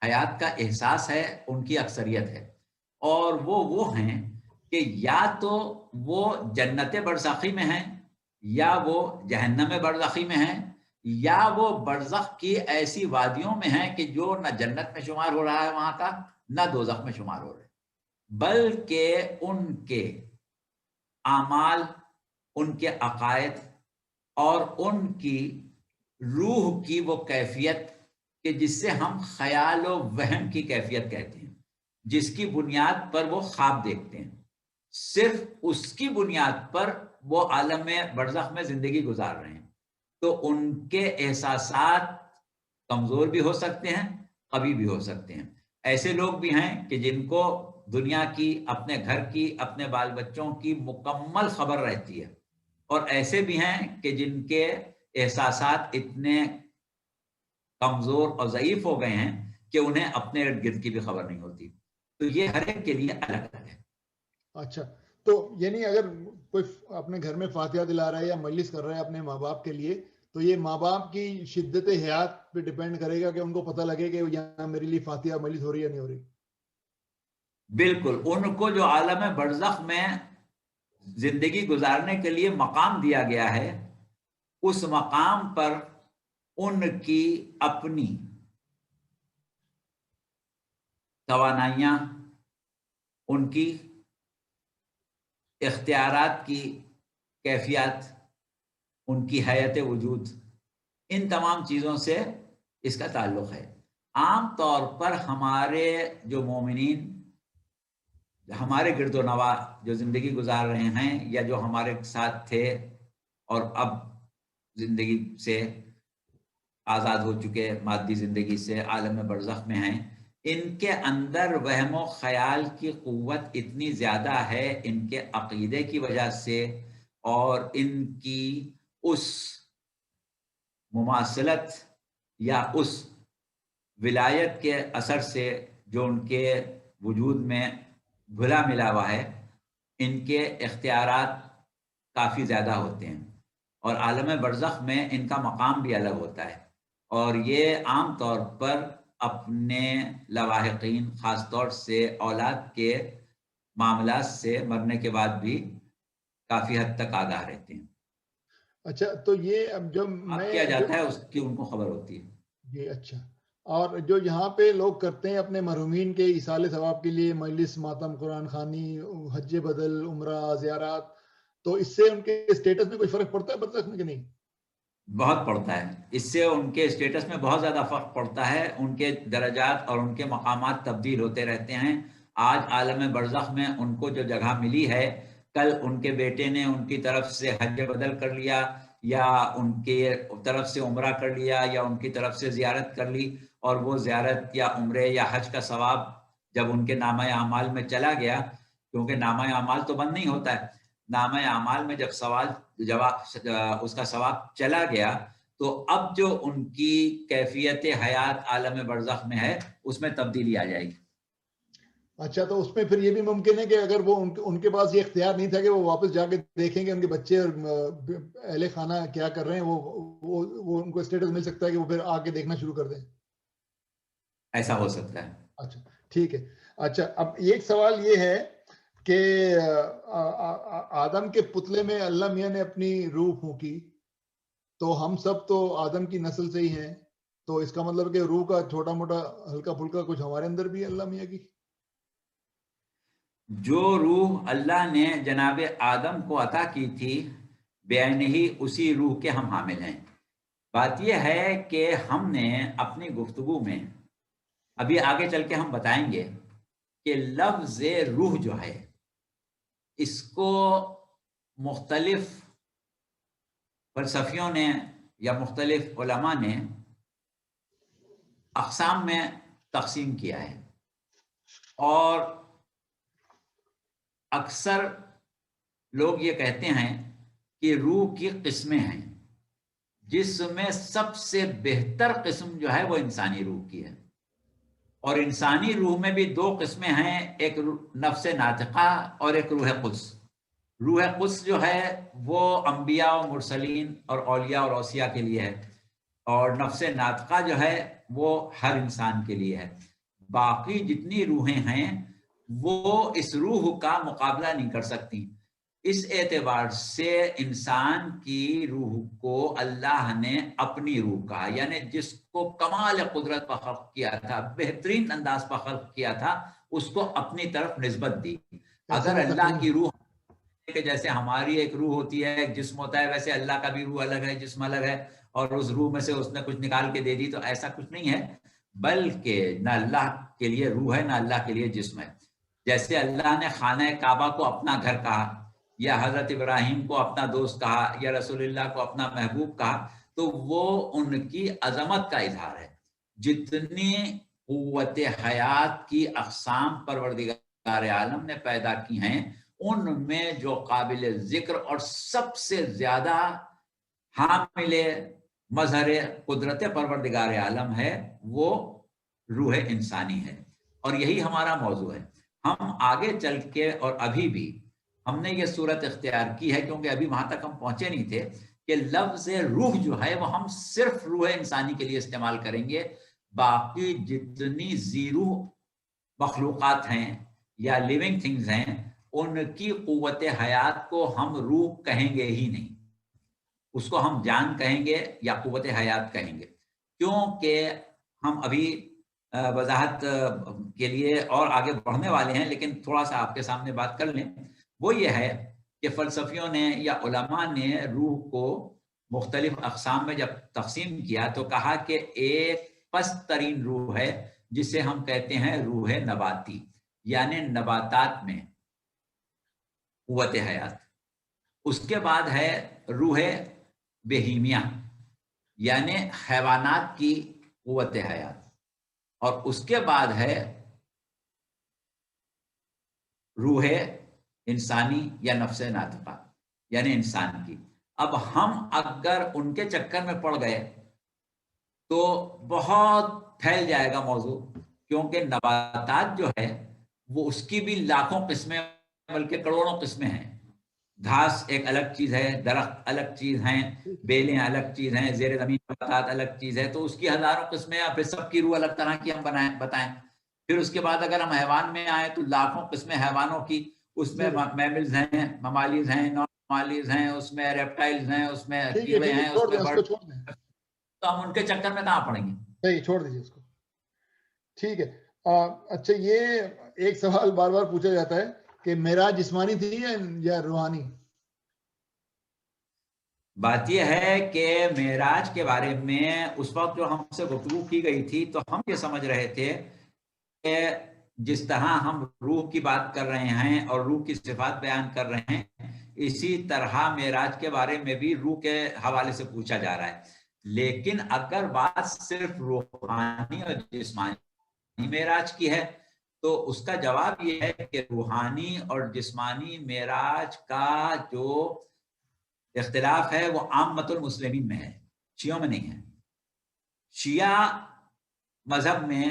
حیات کا احساس ہے ان کی اکثریت ہے، اور وہ ہیں کہ یا تو وہ جنت برزخی میں ہیں یا وہ جہنم برزخی میں ہیں یا وہ برزخ کی ایسی وادیوں میں ہیں کہ جو نہ جنت میں شمار ہو رہا ہے وہاں کا، نہ دوزخ میں شمار ہو رہا ہے، بلکہ ان کے اعمال، ان کے عقائد اور ان کی روح کی وہ کیفیت کہ جس سے ہم خیال و وہم کی کیفیت کہتے ہیں، جس کی بنیاد پر وہ خواب دیکھتے ہیں، صرف اس کی بنیاد پر وہ عالم برزخ میں زندگی گزار رہے ہیں، تو ان کے احساسات کمزور بھی ہو سکتے ہیں، قوی بھی ہو سکتے ہیں. ایسے لوگ بھی ہیں کہ جن کو دنیا کی، اپنے گھر کی، اپنے بال بچوں کی مکمل خبر رہتی ہے، اور ایسے بھی ہیں کہ جن کے احساسات اتنے کمزور اور ضعیف ہو گئے ہیں کہ انہیں اپنے ارد گرد کی بھی خبر نہیں ہوتی. تو یہ ہر ایک کے لیے الگ الگ ہے. اچھا، تو یعنی اگر کوئی اپنے گھر میں فاتحہ دلا رہا ہے یا مجلس کر رہا ہے اپنے ماں باپ کے لیے، تو یہ ماں باپ کی شدت حیات پہ ڈیپینڈ کرے گا کہ ان کو پتہ لگے کہ یہاں میرے لیے فاتحہ مجلس ہو رہی ہے یا نہیں ہو رہی؟ بالکل ان کو جو عالم برزخ میں زندگی گزارنے کے لیے مقام دیا گیا ہے، اس مقام پر ان کی اپنی توانائیاں، ان کی اختیارات کی کیفیات، ان کی حیات وجود، ان تمام چیزوں سے اس کا تعلق ہے۔ عام طور پر ہمارے جو مومنین، ہمارے گرد و نواح جو زندگی گزار رہے ہیں یا جو ہمارے ساتھ تھے اور اب زندگی سے آزاد ہو چکے، مادی زندگی سے عالم برزخ میں ہیں، ان کے اندر وہم و خیال کی قوت اتنی زیادہ ہے ان کے عقیدے کی وجہ سے اور ان کی اس مماثلت یا اس ولایت کے اثر سے جو ان کے وجود میں گھلا ملا ہوا ہے، ان کے اختیارات کافی زیادہ ہوتے ہیں، اور عالم برزخ میں ان کا مقام بھی الگ ہوتا ہے، اور یہ عام طور پر اپنے لواحقین، خاص طور سے اولاد کے معاملات سے مرنے کے بعد بھی کافی حد تک آگاہ رہتے ہیں۔ اچھا، تو یہ اب جب میں کیا جاتا ہے اس کی ان کو خبر ہوتی ہے۔ جی اچھا، اور جو یہاں پہ لوگ کرتے ہیں اپنے مرحومین کے ایصال ثواب کے لیے مجلس، ماتم، قرآن خوانی، حج بدل، عمرہ، زیارات، تو اس سے ان کے اسٹیٹس میں کوئی فرق پڑتا ہے برزخ میں کہ نہیں؟ بہت پڑتا ہے، اس سے ان کے اسٹیٹس میں بہت زیادہ فرق پڑتا ہے، ان کے درجات اور ان کے مقامات تبدیل ہوتے رہتے ہیں۔ آج عالم برزخ میں ان کو جو جگہ ملی ہے، کل ان کے بیٹے نے ان کی طرف سے حج بدل کر لیا یا ان کے طرف سے عمرہ کر لیا یا ان کی طرف سے زیارت کر لی، اور وہ زیارت یا عمرے یا حج کا ثواب جب ان کے نامہ اعمال میں چلا گیا، کیونکہ نامہ اعمال تو بند نہیں ہوتا ہے، نامہ اعمال میں جب اس کا ثواب چلا گیا تو اب جو ان کی کیفیت حیات عالم برزخ میں ہے اس میں تبدیلی آ جائے گی۔ اچھا، تو اس میں پھر یہ بھی ممکن ہے کہ اگر وہ ان کے پاس یہ اختیار نہیں تھا کہ وہ واپس جا کے دیکھیں گے ان کے بچے اور اہل خانہ کیا کر رہے ہیں، وہ ان کو اسٹیٹس مل سکتا ہے کہ وہ پھر آ کے دیکھنا شروع کر دیں؟ ایسا ہو سکتا ہے۔ اچھا ٹھیک ہے۔ اچھا، اب ایک سوال یہ ہے کہ آدم کے پتلے میں اللہ میاں نے اپنی روح پھونکی، تو ہم سب تو آدم کی نسل سے ہی ہیں، تو اس کا مطلب کہ روح کا چھوٹا موٹا ہلکا پھلکا کچھ ہمارے اندر بھی ہے اللہ میاں کی؟ جو روح اللہ نے جناب آدم کو عطا کی تھی بعینہ ہی اسی روح کے ہم حامل ہیں۔ بات یہ ہے کہ ہم نے اپنی گفتگو میں ابھی آگے چل کے ہم بتائیں گے کہ لفظ روح جو ہے اس کو مختلف فلسفیوں نے یا مختلف علماء نے اقسام میں تقسیم کیا ہے، اور اکثر لوگ یہ کہتے ہیں کہ روح کی قسمیں ہیں، جس میں سب سے بہتر قسم جو ہے وہ انسانی روح کی ہے، اور انسانی روح میں بھی دو قسمیں ہیں، ایک نفس ناطقہ اور ایک روح قدس۔ روح قدس جو ہے وہ انبیاء و مرسلین اور اولیاء اور اوصیاء کے لیے ہے، اور نفس ناطقہ جو ہے وہ ہر انسان کے لیے ہے۔ باقی جتنی روحیں ہیں وہ اس روح کا مقابلہ نہیں کر سکتی۔ اس اعتبار سے انسان کی روح کو اللہ نے اپنی روح کہا، یعنی جس کو کمال قدرت پر خلق کیا تھا، بہترین انداز پر خلق کیا تھا، اس کو اپنی طرف نسبت دی۔ اگر اللہ کی روح کہ جیسے ہماری ایک روح ہوتی ہے، ایک جسم ہوتا ہے، ویسے اللہ کا بھی روح الگ ہے، جسم الگ ہے، اور اس روح میں سے اس نے کچھ نکال کے دے دی، تو ایسا کچھ نہیں ہے، بلکہ نہ اللہ کے لیے روح ہے نہ اللہ کے لیے جسم ہے۔ جیسے اللہ نے خانہ کعبہ کو اپنا گھر کہا، یا حضرت ابراہیم کو اپنا دوست کہا، یا رسول اللہ کو اپنا محبوب کہا، تو وہ ان کی عظمت کا اظہار ہے۔ جتنی قوت حیات کی اقسام پروردگار عالم نے پیدا کی ہیں، ان میں جو قابل ذکر اور سب سے زیادہ حامل مظہر قدرت پروردگار عالم ہے وہ روح انسانی ہے، اور یہی ہمارا موضوع ہے۔ ہم آگے چل کے، اور ابھی بھی ہم نے یہ صورت اختیار کی ہے کیونکہ ابھی وہاں تک ہم پہنچے نہیں تھے کہ لفظ روح جو ہے وہ ہم صرف روح انسانی کے لیے استعمال کریں گے، باقی جتنی ذی روح مخلوقات ہیں یا لیونگ تھنگز ہیں ان کی قوت حیات کو ہم روح کہیں گے ہی نہیں، اس کو ہم جان کہیں گے یا قوت حیات کہیں گے، کیونکہ ہم ابھی وضاحت کے لیے اور آگے بڑھنے والے ہیں، لیکن تھوڑا سا آپ کے سامنے بات کر لیں۔ وہ یہ ہے کہ فلسفیوں نے یا علماء نے روح کو مختلف اقسام میں جب تقسیم کیا تو کہا کہ ایک پست ترین روح ہے جسے ہم کہتے ہیں روح نباتی، یعنی نباتات میں قوت حیات۔ اس کے بعد ہے روح بہیمیہ، یعنی حیوانات کی قوت حیات، اور اس کے بعد ہے روح انسانی یا نفس ناطقہ، یعنی انسان کی۔ اب ہم اگر ان کے چکر میں پڑ گئے تو بہت پھیل جائے گا موضوع، کیونکہ نباتات جو ہے وہ اس کی بھی لاکھوں قسمیں بلکہ کروڑوں قسمیں ہیں۔ گھاس ایک الگ چیز ہے، درخت الگ چیز ہیں، بیلیں الگ چیز ہیں، زیر زمین نباتات الگ چیز ہے، تو اس کی ہزاروں قسمیں، یا پھر سب کی روح الگ طرح کی ہم بتائیں۔ پھر اس کے بعد اگر ہم حیوان میں آئیں تو لاکھوں قسمیں حیوانوں کی، اس میں میملز ہیں، ممالیز ہیں، نان ممالیز ہیں، اس میں ریپٹائلز ہیں، اس میں کیڑے ہیں، اس میں برڈ، تو ہم ان کے چکر میں کہاں پڑیں گے؟ صحیح، چھوڑ دیجیے اس کو۔ ٹھیک ہے۔ اچھا، یہ ایک سوال بار بار پوچھا جاتا ہے کہ معراج جسمانی تھی یا روحانی؟ بات یہ ہے کہ معراج کے بارے میں اس وقت جو ہم سے گفتگو کی گئی تھی تو ہم یہ سمجھ رہے تھے کہ جس طرح ہم روح کی بات کر رہے ہیں اور روح کی صفات بیان کر رہے ہیں، اسی طرح معراج کے بارے میں بھی روح کے حوالے سے پوچھا جا رہا ہے۔ لیکن اگر بات صرف روحانی اور جسمانی معراج کی ہے تو اس کا جواب یہ ہے کہ روحانی اور جسمانی معراج کا جو اختلاف ہے وہ عامت المسلمین میں ہے، شیعوں میں نہیں ہے۔ شیعہ مذہب میں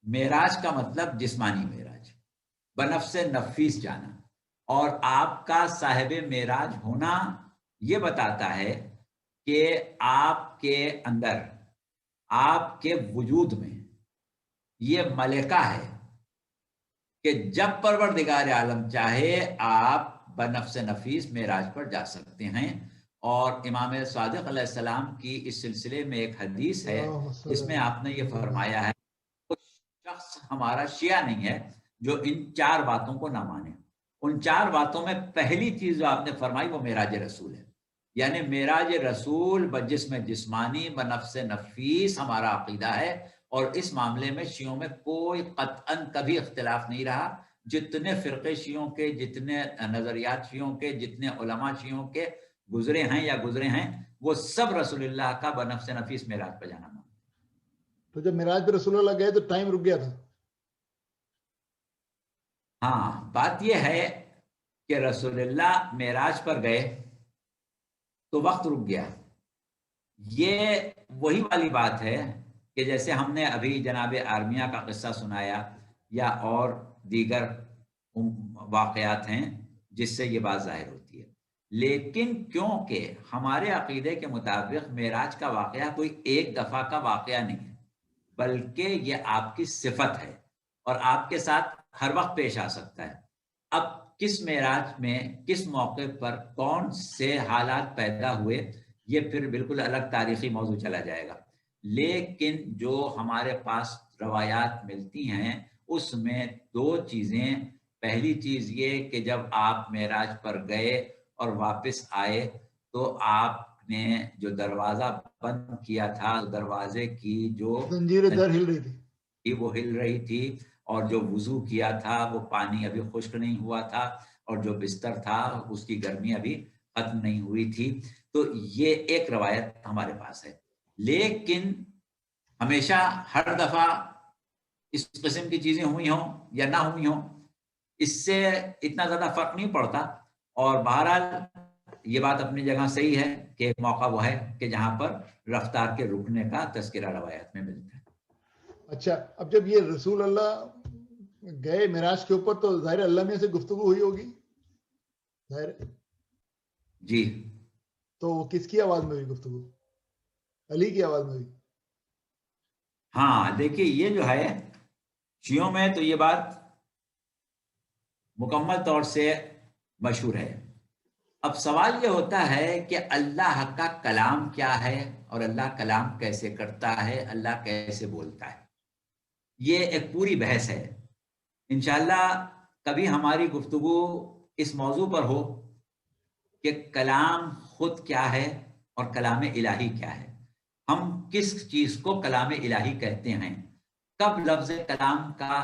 معراج کا مطلب جسمانی معراج، بنفس نفیس جانا، اور آپ کا صاحب معراج ہونا یہ بتاتا ہے کہ آپ کے اندر، آپ کے وجود میں یہ ملکہ ہے کہ جب پروردگار عالم چاہے آپ بنفس نفیس معراج پر جا سکتے ہیں۔ اور امام صادق علیہ السلام کی اس سلسلے میں ایک حدیث ہے جس میں آپ نے یہ فرمایا ہے کہ شخص ہمارا شیعہ نہیں ہے جو ان 4 باتوں کو نہ مانے۔ ان 4 باتوں میں پہلی چیز جو آپ نے فرمائی وہ معراج رسول ہے، یعنی معراج رسول بجسم جسمانی بنفس نفیس ہمارا عقیدہ ہے، اور اس معاملے میں شیعوں میں کوئی قطعاً کبھی اختلاف نہیں رہا۔ جتنے فرقے شیعوں کے، جتنے نظریات شیعوں کے، جتنے علماء شیعوں کے گزرے ہیں یا گزرے ہیں، وہ سب رسول اللہ کا بنفس نفیس معراج پہ جانا مانتے۔ تو جب معراج پہ رسول اللہ گئے تو ٹائم رک گیا تھا؟ ہاں، بات یہ ہے کہ رسول اللہ معراج پر گئے تو وقت رک گیا۔ یہ وہی والی بات ہے کہ جیسے ہم نے ابھی جناب آرمیہ کا قصہ سنایا یا اور دیگر واقعات ہیں جس سے یہ بات ظاہر ہوتی ہے، لیکن کیونکہ ہمارے عقیدے کے مطابق معراج کا واقعہ کوئی ایک دفعہ کا واقعہ نہیں ہے، بلکہ یہ آپ کی صفت ہے اور آپ کے ساتھ ہر وقت پیش آ سکتا ہے۔ اب کس معراج میں کس موقع پر کون سے حالات پیدا ہوئے یہ پھر بالکل الگ تاریخی موضوع چلا جائے گا، لیکن جو ہمارے پاس روایات ملتی ہیں اس میں 2 چیزیں۔ پہلی چیز یہ کہ جب آپ معراج پر گئے اور واپس آئے تو آپ نے جو دروازہ بند کیا تھا، دروازے کی جو زنجیر در ہل رہی تھی، وہ ہل رہی تھی، اور جو وضو کیا تھا وہ پانی ابھی خشک نہیں ہوا تھا، اور جو بستر تھا اس کی گرمی ابھی ختم نہیں ہوئی تھی۔ تو یہ ایک روایت ہمارے پاس ہے، لیکن ہمیشہ ہر دفعہ اس قسم کی چیزیں ہوئی ہوں یا نہ ہوئی ہوں اس سے اتنا زیادہ فرق نہیں پڑتا۔ اور بہرحال یہ بات اپنی جگہ صحیح ہے کہ ایک موقع وہ ہے کہ جہاں پر رفتار کے رکنے کا تذکرہ روایت میں ملتا ہے۔ اچھا، اب جب یہ رسول اللہ گئے معراج کے اوپر تو ظاہر اللہ میں سے گفتگو ہوئی ہوگی، ظاہر جی۔ تو کس کی آواز میں ہوئی گفتگو؟ علی کی آواز میں ہوئی؟ ہاں دیکھیے، یہ جو ہے شیعوں میں تو یہ بات مکمل طور سے مشہور ہے۔ اب سوال یہ ہوتا ہے کہ اللہ کا کلام کیا ہے اور اللہ کلام کیسے کرتا ہے، اللہ کیسے بولتا ہے، یہ ایک پوری بحث ہے۔ انشاءاللہ کبھی ہماری گفتگو اس موضوع پر ہو کہ کلام خود کیا ہے اور کلام الہی کیا ہے، ہم کس چیز کو کلام الہی کہتے ہیں، کب لفظ کلام کا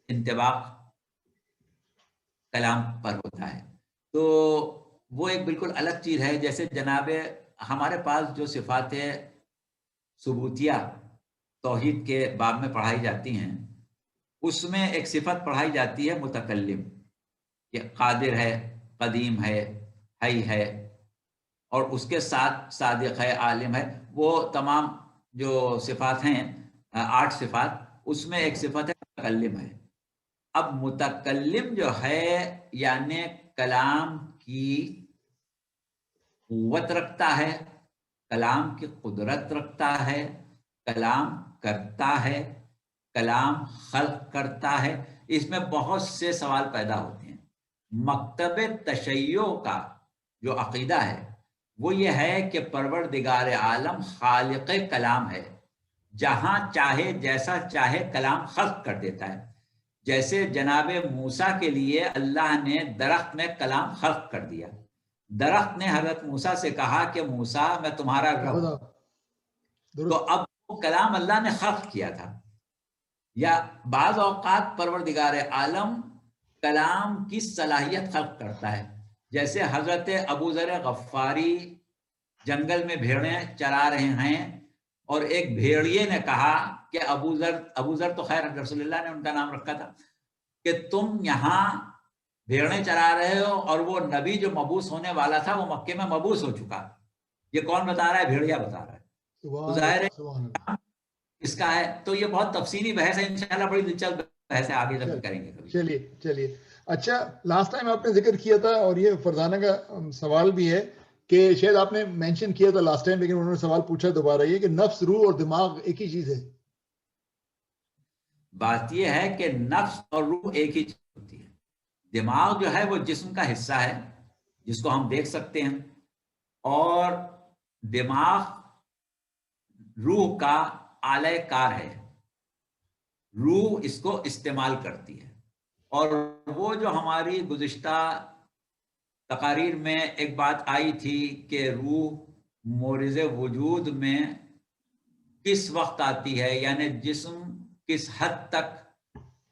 انطباق کلام پر ہوتا ہے۔ تو وہ ایک بالکل الگ چیز ہے۔ جیسے جناب ہمارے پاس جو صفات ثبوتیہ توحید کے باب میں پڑھائی جاتی ہیں، اس میں ایک صفت پڑھائی جاتی ہے متکلم، کہ قادر ہے، قدیم ہے، حی ہے، اور اس کے ساتھ صادق ہے، عالم ہے۔ وہ تمام جو صفات ہیں 8 صفات، اس میں ایک صفت ہے متکلم ہے۔ اب متکلم جو ہے یعنی کلام کی قوت رکھتا ہے، کلام کی قدرت رکھتا ہے، کلام کرتا ہے، کلام خلق کرتا ہے۔ اس میں بہت سے سوال پیدا ہوتے ہیں۔ مکتب تشیع کا جو عقیدہ ہے وہ یہ ہے کہ پروردگار عالم خالق کلام ہے، جہاں چاہے جیسا چاہے کلام خلق کر دیتا ہے۔ جیسے جناب موسیٰ کے لیے اللہ نے درخت میں کلام خلق کر دیا، درخت نے حضرت موسیٰ سے کہا کہ موسیٰ میں تمہارا رب ہوں، تو اب وہ کلام اللہ نے خلق کیا تھا۔ یا بعض اوقات پروردگار عالم کلام کی صلاحیت خلق کرتا ہے، جیسے حضرت ابو ذر غفاری جنگل میں بھیڑیں چرا رہے ہیں اور ایک بھیڑیے نے کہا کہ ابو ذر تو خیر رسول اللہ نے ان کا نام رکھا تھا، کہ تم یہاں بھیڑیں چرا رہے ہو اور وہ نبی جو مبعوث ہونے والا تھا وہ مکے میں مبعوث ہو چکا۔ یہ کون بتا رہا ہے؟ بھیڑیا بتا رہا ہے۔ تو ظاہر ہے اس کا ہے۔ تو یہ بہت تفصیلی بحث ہے، انشاءاللہ بڑی دلچسپ بحث ہے، آگے جب کریں گے کبھی۔ چلیے اچھا، لاسٹ ٹائم آپ نے ذکر کیا تھا اور یہ فرزانہ کا سوال بھی ہے کہ شاید آپ نے مینشن کیا تھا لاسٹ ٹائم، لیکن انہوں نے سوال پوچھا دوبارہ، یہ کہ نفس، روح اور دماغ ایک ہی چیز ہے۔ بات یہ ہے کہ نفس اور روح ایک ہی چیز ہوتی ہے۔ دماغ جو ہے وہ جسم کا حصہ ہے جس کو ہم دیکھ سکتے ہیں، اور دماغ روح کا آلہ کار ہے، روح اس کو استعمال کرتی ہے۔ اور وہ جو ہماری گزشتہ تقاریر میں ایک بات آئی تھی کہ روح مورز وجود میں کس وقت آتی ہے، یعنی جسم کس حد تک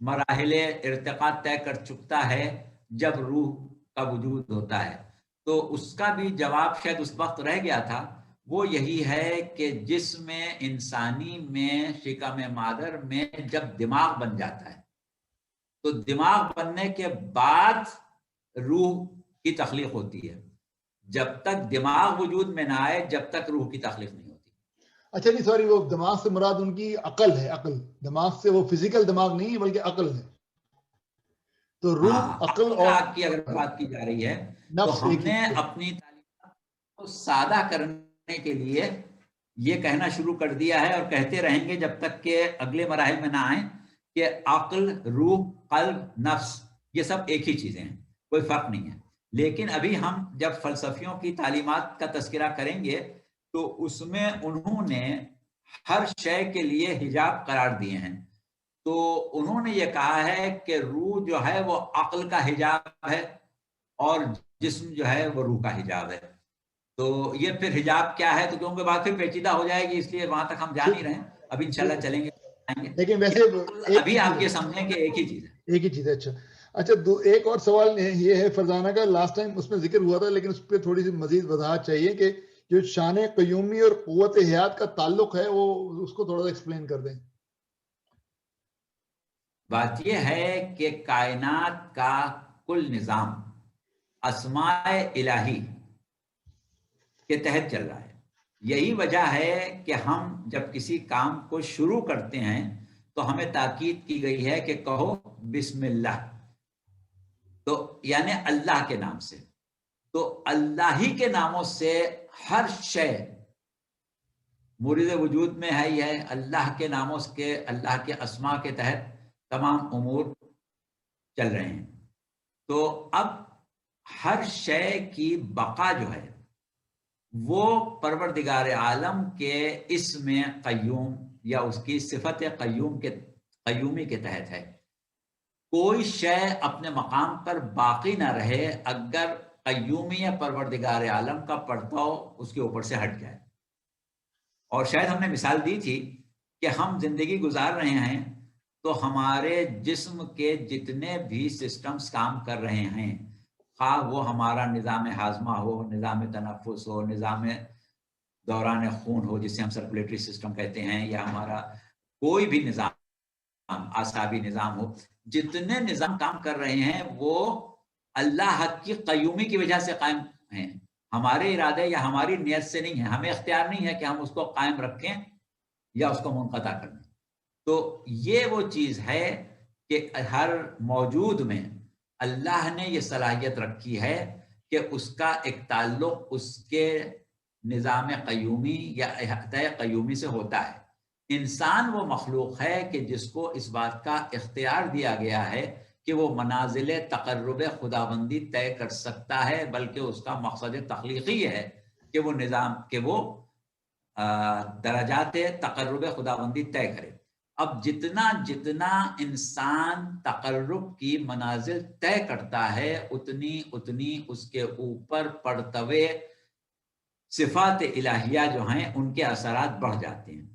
مراحل ارتقاء طے کر چکتا ہے جب روح کا وجود ہوتا ہے، تو اس کا بھی جواب شاید اس وقت رہ گیا تھا۔ وہ یہی ہے کہ جسم انسانی میں شکم مادر میں جب دماغ بن جاتا ہے تو دماغ بننے کے بعد روح کی تخلیق ہوتی ہے۔ جب تک دماغ وجود میں نہ آئے جب تک روح کی تخلیق نہیں ہوتی۔ اچھا نہیں، سوری، وہ دماغ سے مراد ان کی عقل ہے، عقل، دماغ سے وہ فزیکل دماغ نہیں ہے بلکہ عقل ہے۔ تو روح، عقل اور کی اگر بات کی جا رہی ہے تو نفس ہم ایک ہی نے اپنی تعلیمات کو سادہ کرنے کے لیے یہ کہنا شروع کر دیا ہے اور کہتے رہیں گے جب تک کہ اگلے مراحل میں نہ آئیں کہ عقل، روح، قلب، نفس یہ سب ایک ہی چیزیں ہیں، کوئی فرق نہیں ہے۔ لیکن ابھی ہم جب فلسفیوں کی تعلیمات کا تذکرہ کریں گے تو اس میں انہوں نے ہر شے کے لیے حجاب قرار دیے ہیں۔ تو انہوں نے یہ کہا ہے کہ روح جو ہے وہ عقل کا حجاب ہے اور جسم جو ہے وہ روح کا حجاب ہے۔ تو یہ پھر حجاب کیا ہے، تو کیونکہ بات پھر پیچیدہ ہو جائے گی، اس لیے وہاں تک ہم جا نہیں رہے، اب انشاءاللہ چلیں گے آئیں گے، لیکن ویسے ابھی آپ یہ سمجھیں کہ ایک ہی چیز ہے، ایک ہی چیز ہے۔ اچھا ایک اور سوال یہ ہے فرزانہ کا، لاسٹ ٹائم اس میں ذکر ہوا تھا لیکن اس پہ تھوڑی سی مزید وضاحت چاہیے کہ جو شان قیومی اور قوت حیات کا تعلق ہے وہ اس کو تھوڑا سا ایکسپلین کر دیں۔ بات یہ ہے کہ کائنات کا کل نظام اسماء الہی کے تحت چل رہا ہے۔ یہی وجہ ہے کہ ہم جب کسی کام کو شروع کرتے ہیں تو ہمیں تاکید کی گئی ہے کہ کہو بسم اللہ، تو یعنی اللہ کے نام سے۔ تو اللہ ہی کے ناموں سے ہر شے مورد وجود میں ہے، یہ ہے اللہ کے ناموں کے، اللہ کے اسماء کے تحت تمام امور چل رہے ہیں۔ تو اب ہر شے کی بقا جو ہے وہ پروردگار عالم کے اسم قیوم یا اس کی صفت قیومی کے تحت ہے. کوئی شے اپنے مقام پر باقی نہ رہے اگر قیومی پروردگار عالم کا پرتو اس کے اوپر سے ہٹ جائے. اور شاید ہم نے مثال دی تھی کہ ہم زندگی گزار رہے ہیں تو ہمارے جسم کے جتنے بھی سسٹمز کام کر رہے ہیں، خواہ وہ ہمارا نظام ہاضمہ ہو، نظام تنفس ہو، نظام دوران خون ہو جسے ہم سرکولیٹری سسٹم کہتے ہیں، یا ہمارا کوئی بھی نظام، اعصابی نظام ہو، جتنے نظام کام کر رہے ہیں وہ اللہ حق کی قیومی کی وجہ سے قائم ہیں. ہمارے ارادے یا ہماری نیت سے نہیں ہے. ہمیں اختیار نہیں ہے کہ ہم اس کو قائم رکھیں یا اس کو منقطع کر دیں. تو یہ وہ چیز ہے کہ ہر موجود میں اللہ نے یہ صلاحیت رکھی ہے کہ اس کا ایک تعلق اس کے نظام قیومی یا احاطہ قیومی سے ہوتا ہے. انسان وہ مخلوق ہے کہ جس کو اس بات کا اختیار دیا گیا ہے کہ وہ منازل تقرب خداوندی طے کر سکتا ہے، بلکہ اس کا مقصد تخلیقی ہے کہ وہ نظام کہ وہ درجات تقرب خداوندی طے کرے. اب جتنا انسان تقرب کی منازل طے کرتا ہے اتنی اس کے اوپر پڑتوے صفات الہیہ جو ہیں ان کے اثرات بڑھ جاتے ہیں.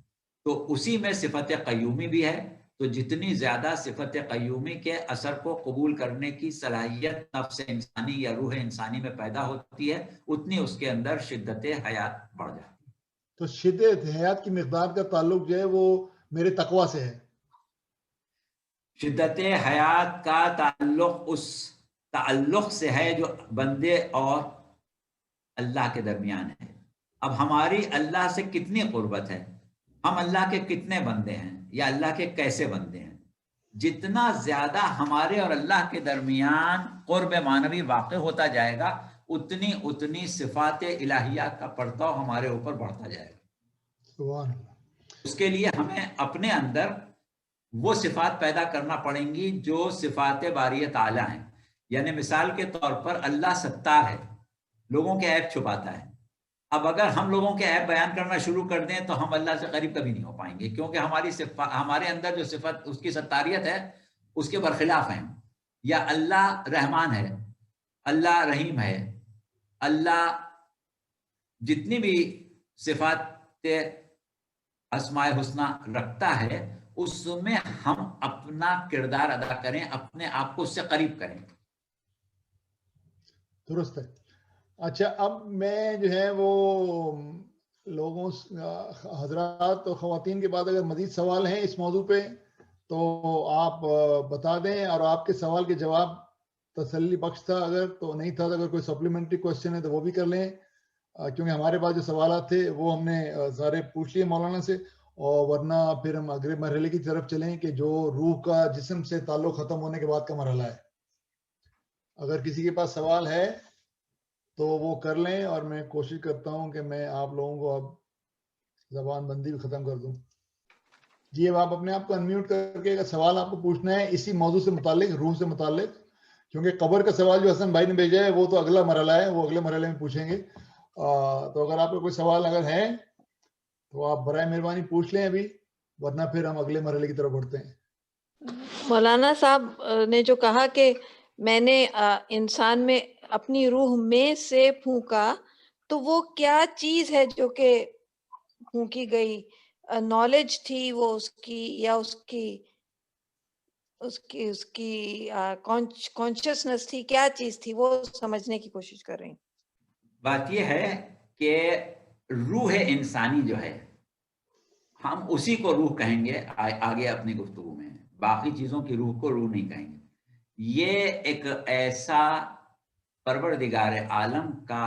تو اسی میں صفت قیومی بھی ہے. تو جتنی زیادہ صفت قیومی کے اثر کو قبول کرنے کی صلاحیت نفس انسانی یا روح انسانی میں پیدا ہوتی ہے، اتنی اس کے اندر شدت حیات بڑھ جاتی ہے. تو شدت حیات کی مقدار کا تعلق جو ہے وہ میرے تقوی سے ہے. شدت حیات کا تعلق اس تعلق سے ہے جو بندے اور اللہ کے درمیان ہے. اب ہماری اللہ سے کتنی قربت ہے، ہم اللہ کے کتنے بندے ہیں یا اللہ کے کیسے بندے ہیں، جتنا زیادہ ہمارے اور اللہ کے درمیان قرب معنوی واقع ہوتا جائے گا اتنی صفات الہیہ کا پرتو ہمارے اوپر بڑھتا جائے گا. سبحان اللہ. اس کے لیے ہمیں اپنے اندر وہ صفات پیدا کرنا پڑیں گی جو صفات باری تعالیٰ ہیں. یعنی مثال کے طور پر اللہ ستار ہے، لوگوں کے عیب چھپاتا ہے. اب اگر ہم لوگوں کے عیب بیان کرنا شروع کر دیں تو ہم اللہ سے قریب کبھی نہیں ہو پائیں گے، کیونکہ ہمارے اندر جو صفت اس کی ستاریت ہے اس کے برخلاف ہیں. یا اللہ رحمان ہے، اللہ رحیم ہے، اللہ جتنی بھی صفات اسماء حسنہ رکھتا ہے اس میں ہم اپنا کردار ادا کریں، اپنے آپ کو اس سے قریب کریں. درست ہے. اچھا، اب میں جو ہے وہ لوگوں حضرات اور خواتین کے بعد اگر مزید سوال ہیں اس موضوع پہ تو آپ بتا دیں، اور آپ کے سوال کے جواب تسلی بخش تھا، اگر تو نہیں تھا تو اگر کوئی سپلیمنٹری کوشچن ہے تو وہ بھی کر لیں، کیونکہ ہمارے پاس جو سوالات تھے وہ ہم نے سارے پوچھ لیے مولانا سے، اور ورنہ پھر ہم اگلے مرحلے کی طرف چلیں کہ جو روح کا جسم سے تعلق ختم ہونے کے بعد کا مرحلہ ہے. اگر کسی کے پاس سوال ہے تو وہ کر لیں، اور میں کوشش کرتا ہوں کہ میں آپ لوگوں کو اب زبان بندی بھی ختم کر دوں. جی، اب آپ اپنے آپ کو انمیوٹ کر کے اگر سوال آپ کو پوچھنا ہے اسی موضوع سے متعلق، روح سے متعلق، کیونکہ قبر کا سوال جو حسن بھائی نے بھیجا ہے وہ تو اگلا مرحلہ ہے، وہ اگلے مرحلے میں پوچھیں گے. تو اگر آپ کو کوئی سوال اگر ہے تو آپ برائے مہربانی پوچھ لیں ابھی، ورنہ پھر ہم اگلے مرحلے کی طرف بڑھتے ہیں. مولانا صاحب نے جو کہا کہ میں نے انسان میں اپنی روح میں سے پھونکا، تو وہ کیا چیز ہے جو کہ پھونکی گئی؟ نالج تھی وہ اس کی، یا اس کی کانشیسنس تھی؟ کیا چیز تھی وہ سمجھنے کی کوشش کر رہے ہیں. بات یہ ہے کہ روح انسانی جو ہے ہم اسی کو روح کہیں گے آگے اپنی گفتگو میں، باقی چیزوں کی روح کو روح نہیں کہیں گے. یہ ایک ایسا پروردگار عالم کا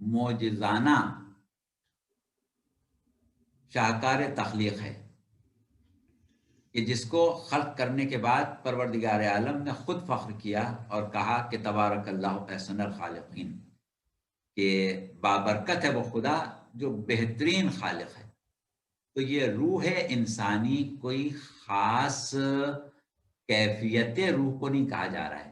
معجزانہ شاہکار تخلیق ہے کہ جس کو خلق کرنے کے بعد پروردگار عالم نے خود فخر کیا اور کہا کہ تبارک اللہ احسن الخالقین، کہ بابرکت ہے وہ خدا جو بہترین خالق ہے. تو یہ روح انسانی کوئی خاص کیفیت روح کو نہیں کہا جا رہا ہے،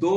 2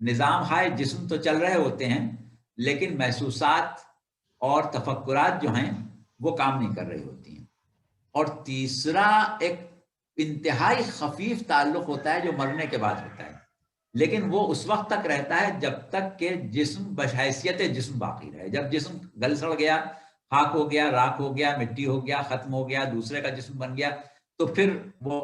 نظام ہائے جسم تو چل رہے ہوتے ہیں لیکن محسوسات اور تفکرات جو ہیں وہ کام نہیں کر رہی ہوتی ہیں. اور تیسرا ایک انتہائی خفیف تعلق ہوتا ہے جو مرنے کے بعد ہوتا ہے، لیکن وہ اس وقت تک رہتا ہے جب تک کہ جسم بحیثیت جسم باقی رہے. جب جسم گل سڑ گیا، خاک ہو گیا، راکھ ہو گیا، مٹی ہو گیا، ختم ہو گیا، دوسرے کا جسم بن گیا، تو پھر وہ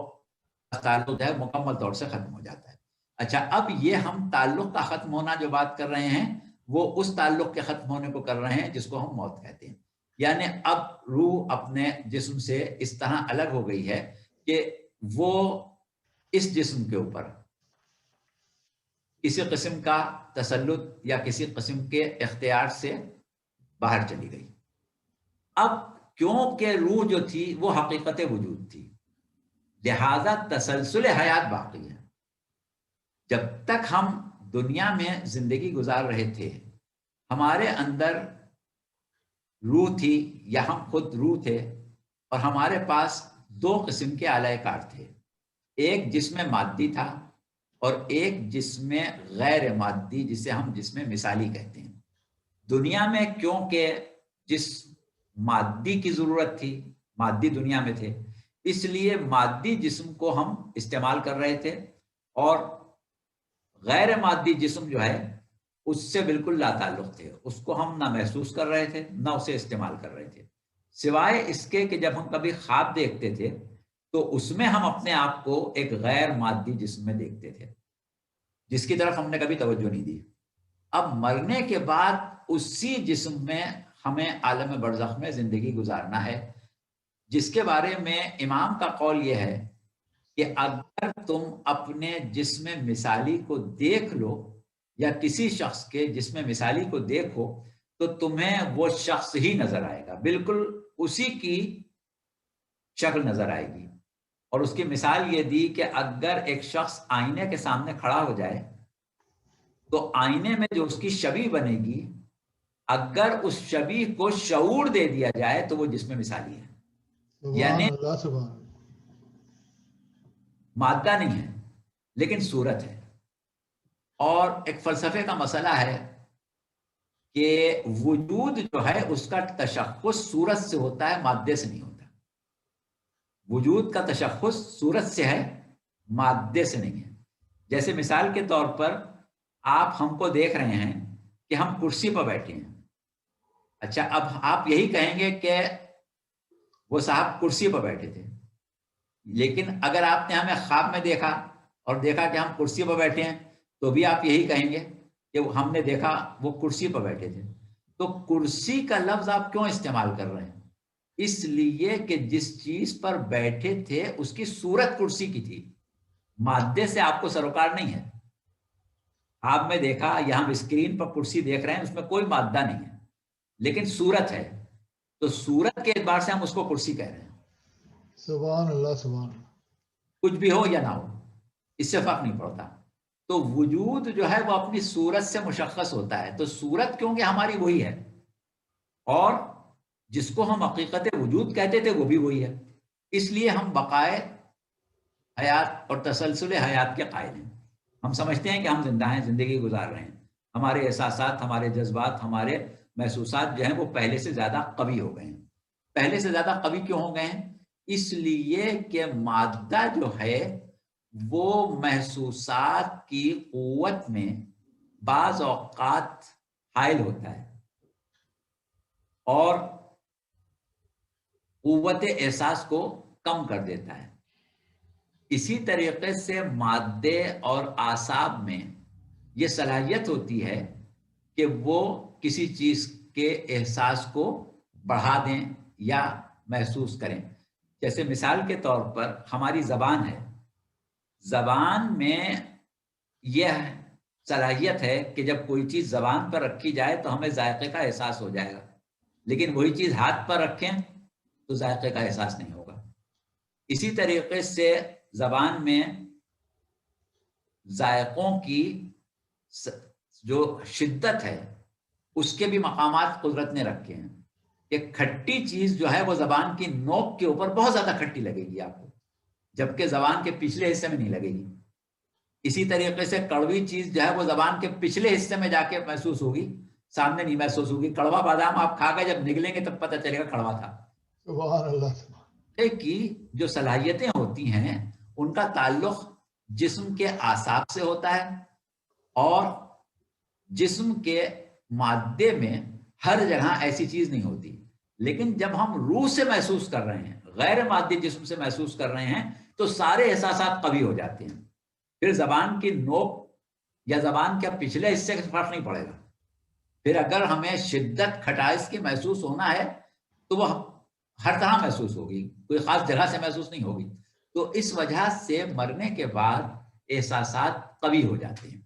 تعلق ہے مکمل طور سے ختم ہو جاتا ہے. اچھا، اب یہ ہم تعلق کا ختم ہونا جو بات کر رہے ہیں وہ اس تعلق کے ختم ہونے کو کر رہے ہیں جس کو ہم موت کہتے ہیں. یعنی اب روح اپنے جسم سے اس طرح الگ ہو گئی ہے کہ وہ اس جسم کے اوپر کسی قسم کا تسلط یا کسی قسم کے اختیار سے باہر چلی گئی. اب کیونکہ روح جو تھی وہ حقیقت وجود تھی، لہذا تسلسل حیات باقی ہے. جب تک ہم دنیا میں زندگی گزار رہے تھے ہمارے اندر روح تھی یا ہم خود روح تھے، اور ہمارے پاس دو قسم کے اعلی کار تھے، ایک جسم مادی تھا اور ایک جسم غیر مادی جسے ہم جسم مثالی کہتے ہیں. دنیا میں کیونکہ جس مادی کی ضرورت تھی، مادی دنیا میں تھے، اس لیے مادی جسم کو ہم استعمال کر رہے تھے، اور غیر مادی جسم جو ہے اس سے بالکل لا تعلق تھے، اس کو ہم نہ محسوس کر رہے تھے نہ اسے استعمال کر رہے تھے، سوائے اس کے کہ جب ہم کبھی خواب دیکھتے تھے تو اس میں ہم اپنے آپ کو ایک غیر مادی جسم میں دیکھتے تھے جس کی طرف ہم نے کبھی توجہ نہیں دی. اب مرنے کے بعد اسی جسم میں ہمیں عالم برزخ میں زندگی گزارنا ہے، جس کے بارے میں امام کا قول یہ ہے کہ اگر تم اپنے جسم مثالی کو دیکھ لو یا کسی شخص کے جسم مثالی کو دیکھو تو تمہیں وہ شخص ہی نظر آئے گا، بالکل اسی کی شکل نظر آئے گی. اور اس کی مثال یہ دی کہ اگر ایک شخص آئینے کے سامنے کھڑا ہو جائے تو آئینے میں جو اس کی شبیہ بنے گی، اگر اس شبیہ کو شعور دے دیا جائے تو وہ جسم مثالی ہے. یعنی مادہ نہیں ہے لیکن صورت ہے. اور ایک فلسفے کا مسئلہ ہے کہ وجود جو ہے اس کا تشخص صورت سے ہوتا ہے، مادے سے نہیں ہوتا. وجود کا تشخص صورت سے ہے، مادے سے نہیں ہے. جیسے مثال کے طور پر آپ ہم کو دیکھ رہے ہیں کہ ہم کرسی پر بیٹھے ہیں. اچھا، اب آپ یہی کہیں گے کہ وہ صاحب کرسی پر بیٹھے تھے، لیکن اگر آپ نے ہمیں خواب میں دیکھا اور دیکھا کہ ہم کرسی پر بیٹھے ہیں تو بھی آپ یہی کہیں گے کہ ہم نے دیکھا وہ کرسی پر بیٹھے تھے. تو کرسی کا لفظ آپ کیوں استعمال کر رہے ہیں؟ اس لیے کہ جس چیز پر بیٹھے تھے اس کی صورت کرسی کی تھی، مادے سے آپ کو سروکار نہیں ہے. آپ میں دیکھا یہاں اسکرین پر کرسی دیکھ رہے ہیں، اس میں کوئی مادہ نہیں ہے لیکن صورت ہے، تو صورت کے اعتبار سے ہم اس کو کرسی کہہ رہے ہیں. سبحان اللہ، سبحان اللہ. کچھ بھی ہو یا نہ ہو اس سے فرق نہیں پڑتا. تو وجود جو ہے وہ اپنی صورت سے مشخص ہوتا ہے. تو صورت کیونکہ ہماری وہی ہے، اور جس کو ہم حقیقت وجود کہتے تھے وہ بھی وہی ہے، اس لیے ہم بقائے حیات اور تسلسل حیات کے قائل ہیں. ہم سمجھتے ہیں کہ ہم زندہ ہیں، زندگی گزار رہے ہیں. ہمارے احساسات، ہمارے جذبات، ہمارے محسوسات جو ہیں وہ پہلے سے زیادہ قوی ہو گئے ہیں. پہلے سے زیادہ قوی کیوں ہو گئے ہیں؟ اس لیے کہ مادہ جو ہے وہ محسوسات کی قوت میں بعض اوقات حائل ہوتا ہے اور قوت احساس کو کم کر دیتا ہے. اسی طریقے سے مادے اور اعصاب میں یہ صلاحیت ہوتی ہے کہ وہ کسی چیز کے احساس کو بڑھا دیں یا محسوس کریں. جیسے مثال کے طور پر ہماری زبان ہے، زبان میں یہ صلاحیت ہے کہ جب کوئی چیز زبان پر رکھی جائے تو ہمیں ذائقے کا احساس ہو جائے گا، لیکن وہی چیز ہاتھ پر رکھیں تو ذائقے کا احساس نہیں ہوگا. اسی طریقے سے زبان میں ذائقوں کی جو شدت ہے اس کے بھی مقامات قدرت نے رکھے ہیں. ایک کھٹی چیز جو ہے وہ زبان کی نوک کے اوپر بہت زیادہ کھٹی لگے گی آپ کو، جبکہ زبان کے پچھلے حصے میں نہیں لگے گی. اسی طریقے سے کڑوی چیز جو ہے وہ زبان کے پچھلے حصے میں جا کے محسوس ہوگی، سامنے نہیں محسوس ہوگی. کڑوا بادام آپ کھا کے جب نگلیں گے تب پتہ چلے گا کڑوا تھا. سبحان اللہ. کی جو صلاحیتیں ہوتی ہیں ان کا تعلق جسم کے اعصاب سے ہوتا ہے، اور جسم کے مادے میں ہر جگہ ایسی چیز نہیں ہوتی. لیکن جب ہم روح سے محسوس کر رہے ہیں، غیر مادی جسم سے محسوس کر رہے ہیں، تو سارے احساسات قوی ہو جاتے ہیں. پھر زبان کی نوک یا زبان کے پچھلے حصے کا فرق نہیں پڑے گا. پھر اگر ہمیں شدت کھٹائش کی محسوس ہونا ہے تو وہ ہر طرح محسوس ہوگی، کوئی خاص جگہ سے محسوس نہیں ہوگی. تو اس وجہ سے مرنے کے بعد احساسات قوی ہو جاتے ہیں.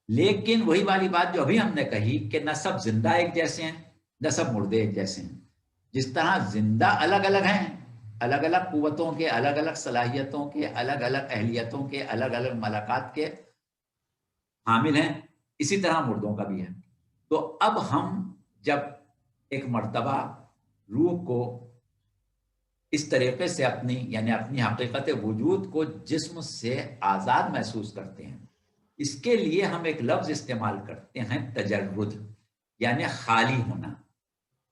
لیکن وہی والی بات جو ابھی ہم نے کہی کہ نہ سب زندہ ایک جیسے ہیں نہ سب مردے ایک جیسے ہیں. جس طرح زندہ الگ الگ ہیں، الگ الگ قوتوں کے، الگ الگ صلاحیتوں کے، الگ الگ اہلیتوں کے، الگ الگ ملکات کے حامل ہیں، اسی طرح مردوں کا بھی ہے. تو اب ہم جب ایک مرتبہ روح کو اس طریقے سے اپنی یعنی اپنی حقیقت وجود کو جسم سے آزاد محسوس کرتے ہیں، اس کے لیے ہم ایک لفظ استعمال کرتے ہیں تجرد، یعنی خالی ہونا.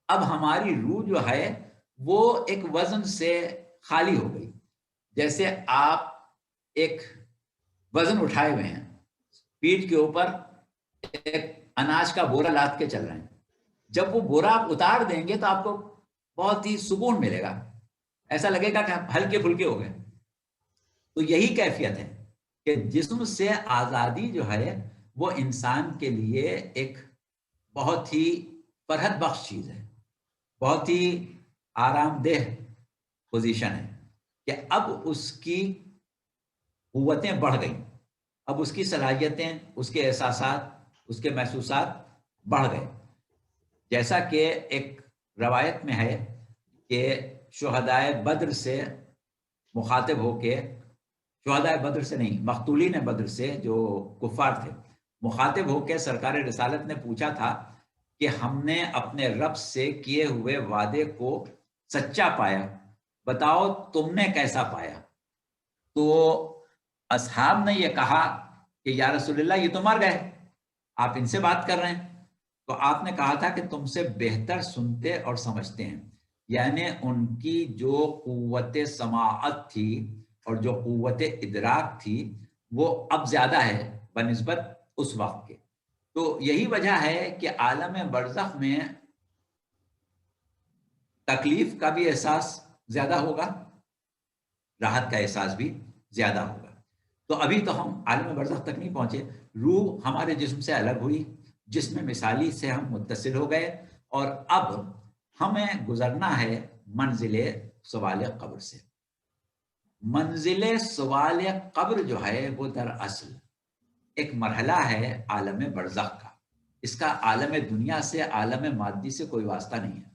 اب ہماری روح جو ہے وہ ایک وزن سے خالی ہو گئی. جیسے آپ ایک وزن اٹھائے ہوئے ہیں، پیٹھ کے اوپر ایک اناج کا بورا لاد کے چل رہے ہیں. جب وہ بورا آپ اتار دیں گے تو آپ کو بہت ہی سکون ملے گا، ایسا لگے گا کہ آپ ہلکے پھلکے ہو گئے. تو یہی کیفیت ہے کہ جسم سے آزادی جو ہے وہ انسان کے لیے ایک بہت ہی فرحت بخش چیز ہے، بہت ہی آرام دہ پوزیشن ہے کہ اب اس کی قوتیں بڑھ گئیں، اب اس کی صلاحیتیں، اس کے احساسات، اس کے محسوسات بڑھ گئے. جیسا کہ ایک روایت میں ہے کہ شہدائے بدر سے مخاطب ہو کے، شہدائے بدر سے نہیں، مقتولین بدر سے جو کفار تھے، مخاطب ہو کے سرکار رسالت نے پوچھا تھا کہ ہم نے اپنے رب سے کیے ہوئے وعدے کو سچا پایا، بتاؤ تم نے کیسا پایا؟ تو اصحاب نے یہ کہا کہ یا رسول اللہ یہ تو مر گئے، آپ ان سے بات کر رہے ہیں. تو آپ نے کہا تھا کہ تم سے بہتر سنتے اور سمجھتے ہیں. یعنی ان کی جو قوت سماعت تھی اور جو قوت ادراک تھی وہ اب زیادہ ہے بنسبت اس وقت کے. تو یہی وجہ ہے کہ عالم برزخ میں تکلیف کا بھی احساس زیادہ ہوگا، راحت کا احساس بھی زیادہ ہوگا. تو ابھی تو ہم عالم برزخ تک نہیں پہنچے، روح ہمارے جسم سے الگ ہوئی، جسم مثالی سے ہم متصل ہو گئے، اور اب ہمیں گزرنا ہے منزل سوال قبر سے. منزل سوال قبر جو ہے وہ دراصل ایک مرحلہ ہے عالم برزخ کا. اس کا عالم دنیا سے، عالم مادی سے کوئی واسطہ نہیں ہے.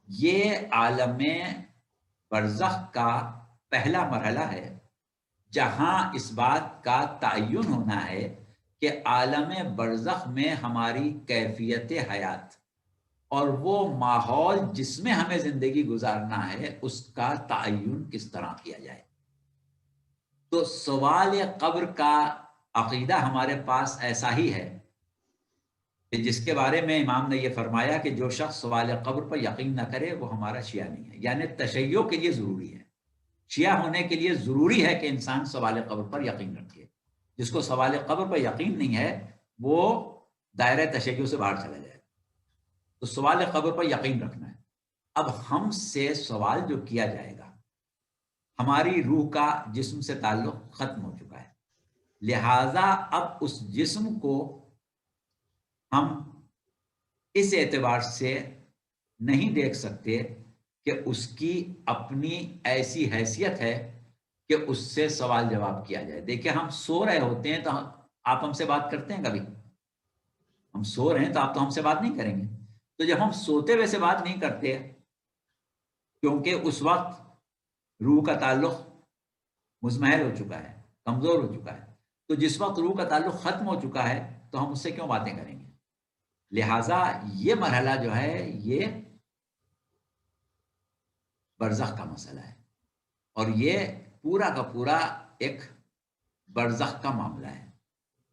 یہ عالم برزخ کا پہلا مرحلہ ہے جہاں اس بات کا تعین ہونا ہے کہ عالم برزخ میں ہماری کیفیت حیات اور وہ ماحول جس میں ہمیں زندگی گزارنا ہے اس کا تعین کس طرح کیا جائے. تو سوال قبر کا عقیدہ ہمارے پاس ایسا ہی ہے کہ جس کے بارے میں امام نے یہ فرمایا کہ جو شخص سوال قبر پر یقین نہ کرے وہ ہمارا شیعہ نہیں ہے. یعنی تشیع کے لیے ضروری ہے، شیعہ ہونے کے لیے ضروری ہے کہ انسان سوال قبر پر یقین رکھے. جس کو سوال قبر پر یقین نہیں ہے وہ دائرہ تشیع سے باہر چلا جائے. تو سوال قبر پر یقین رکھنا ہے. اب ہم سے سوال جو کیا جائے گا، ہماری روح کا جسم سے تعلق ختم ہو چکا ہے، لہذا اب اس جسم کو ہم اس اعتبار سے نہیں دیکھ سکتے کہ اس کی اپنی ایسی حیثیت ہے کہ اس سے سوال جواب کیا جائے. دیکھیں ہم سو رہے ہوتے ہیں تو آپ ہم سے بات کرتے ہیں؟ کبھی ہم سو رہے ہیں تو آپ تو ہم سے بات نہیں کریں گے. تو جب ہم سوتے ہوئے سے بات نہیں کرتے کیونکہ اس وقت روح کا تعلق مزمحل ہو چکا ہے، کمزور ہو چکا ہے، تو جس وقت روح کا تعلق ختم ہو چکا ہے تو ہم اس سے کیوں باتیں کریں گے؟ لہٰذا یہ مرحلہ جو ہے یہ برزخ کا مسئلہ ہے، اور یہ پورا کا پورا ایک برزخ کا معاملہ ہے.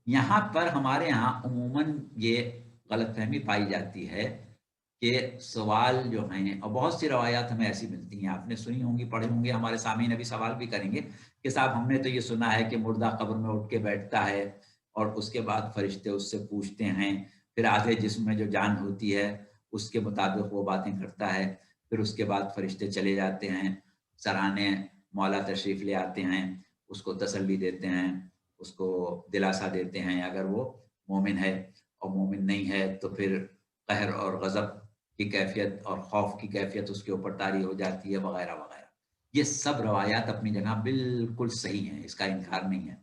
یہاں پر ہمارے یہاں عموماً یہ غلط فہمی پائی جاتی ہے کہ سوال جو ہیں، اور بہت سی روایات ہمیں ایسی ملتی ہیں، آپ نے سنی ہوں گی، پڑھے ہوں گے، ہمارے سامعین ابھی سوال بھی کریں گے کہ صاحب ہم نے تو یہ سنا ہے کہ مردہ قبر میں اٹھ کے بیٹھتا ہے اور اس کے بعد فرشتے اس سے پوچھتے ہیں، پھر آدھے جسم میں جو جان ہوتی ہے اس کے مطابق وہ باتیں کرتا ہے، پھر اس کے بعد فرشتے چلے جاتے ہیں، سرانے مولا تشریف لے آتے ہیں، اس کو تسلی دیتے ہیں، اس کو دلاسا دیتے ہیں اگر وہ مومن ہے، اور مومن نہیں ہے تو پھر قہر اور غضب کی کیفیت اور خوف کی کیفیت اس کے اوپر طاری ہو جاتی ہے، وغیرہ وغیرہ. یہ سب روایات اپنی جگہ بالکل صحیح ہیں، اس کا انکار نہیں ہے،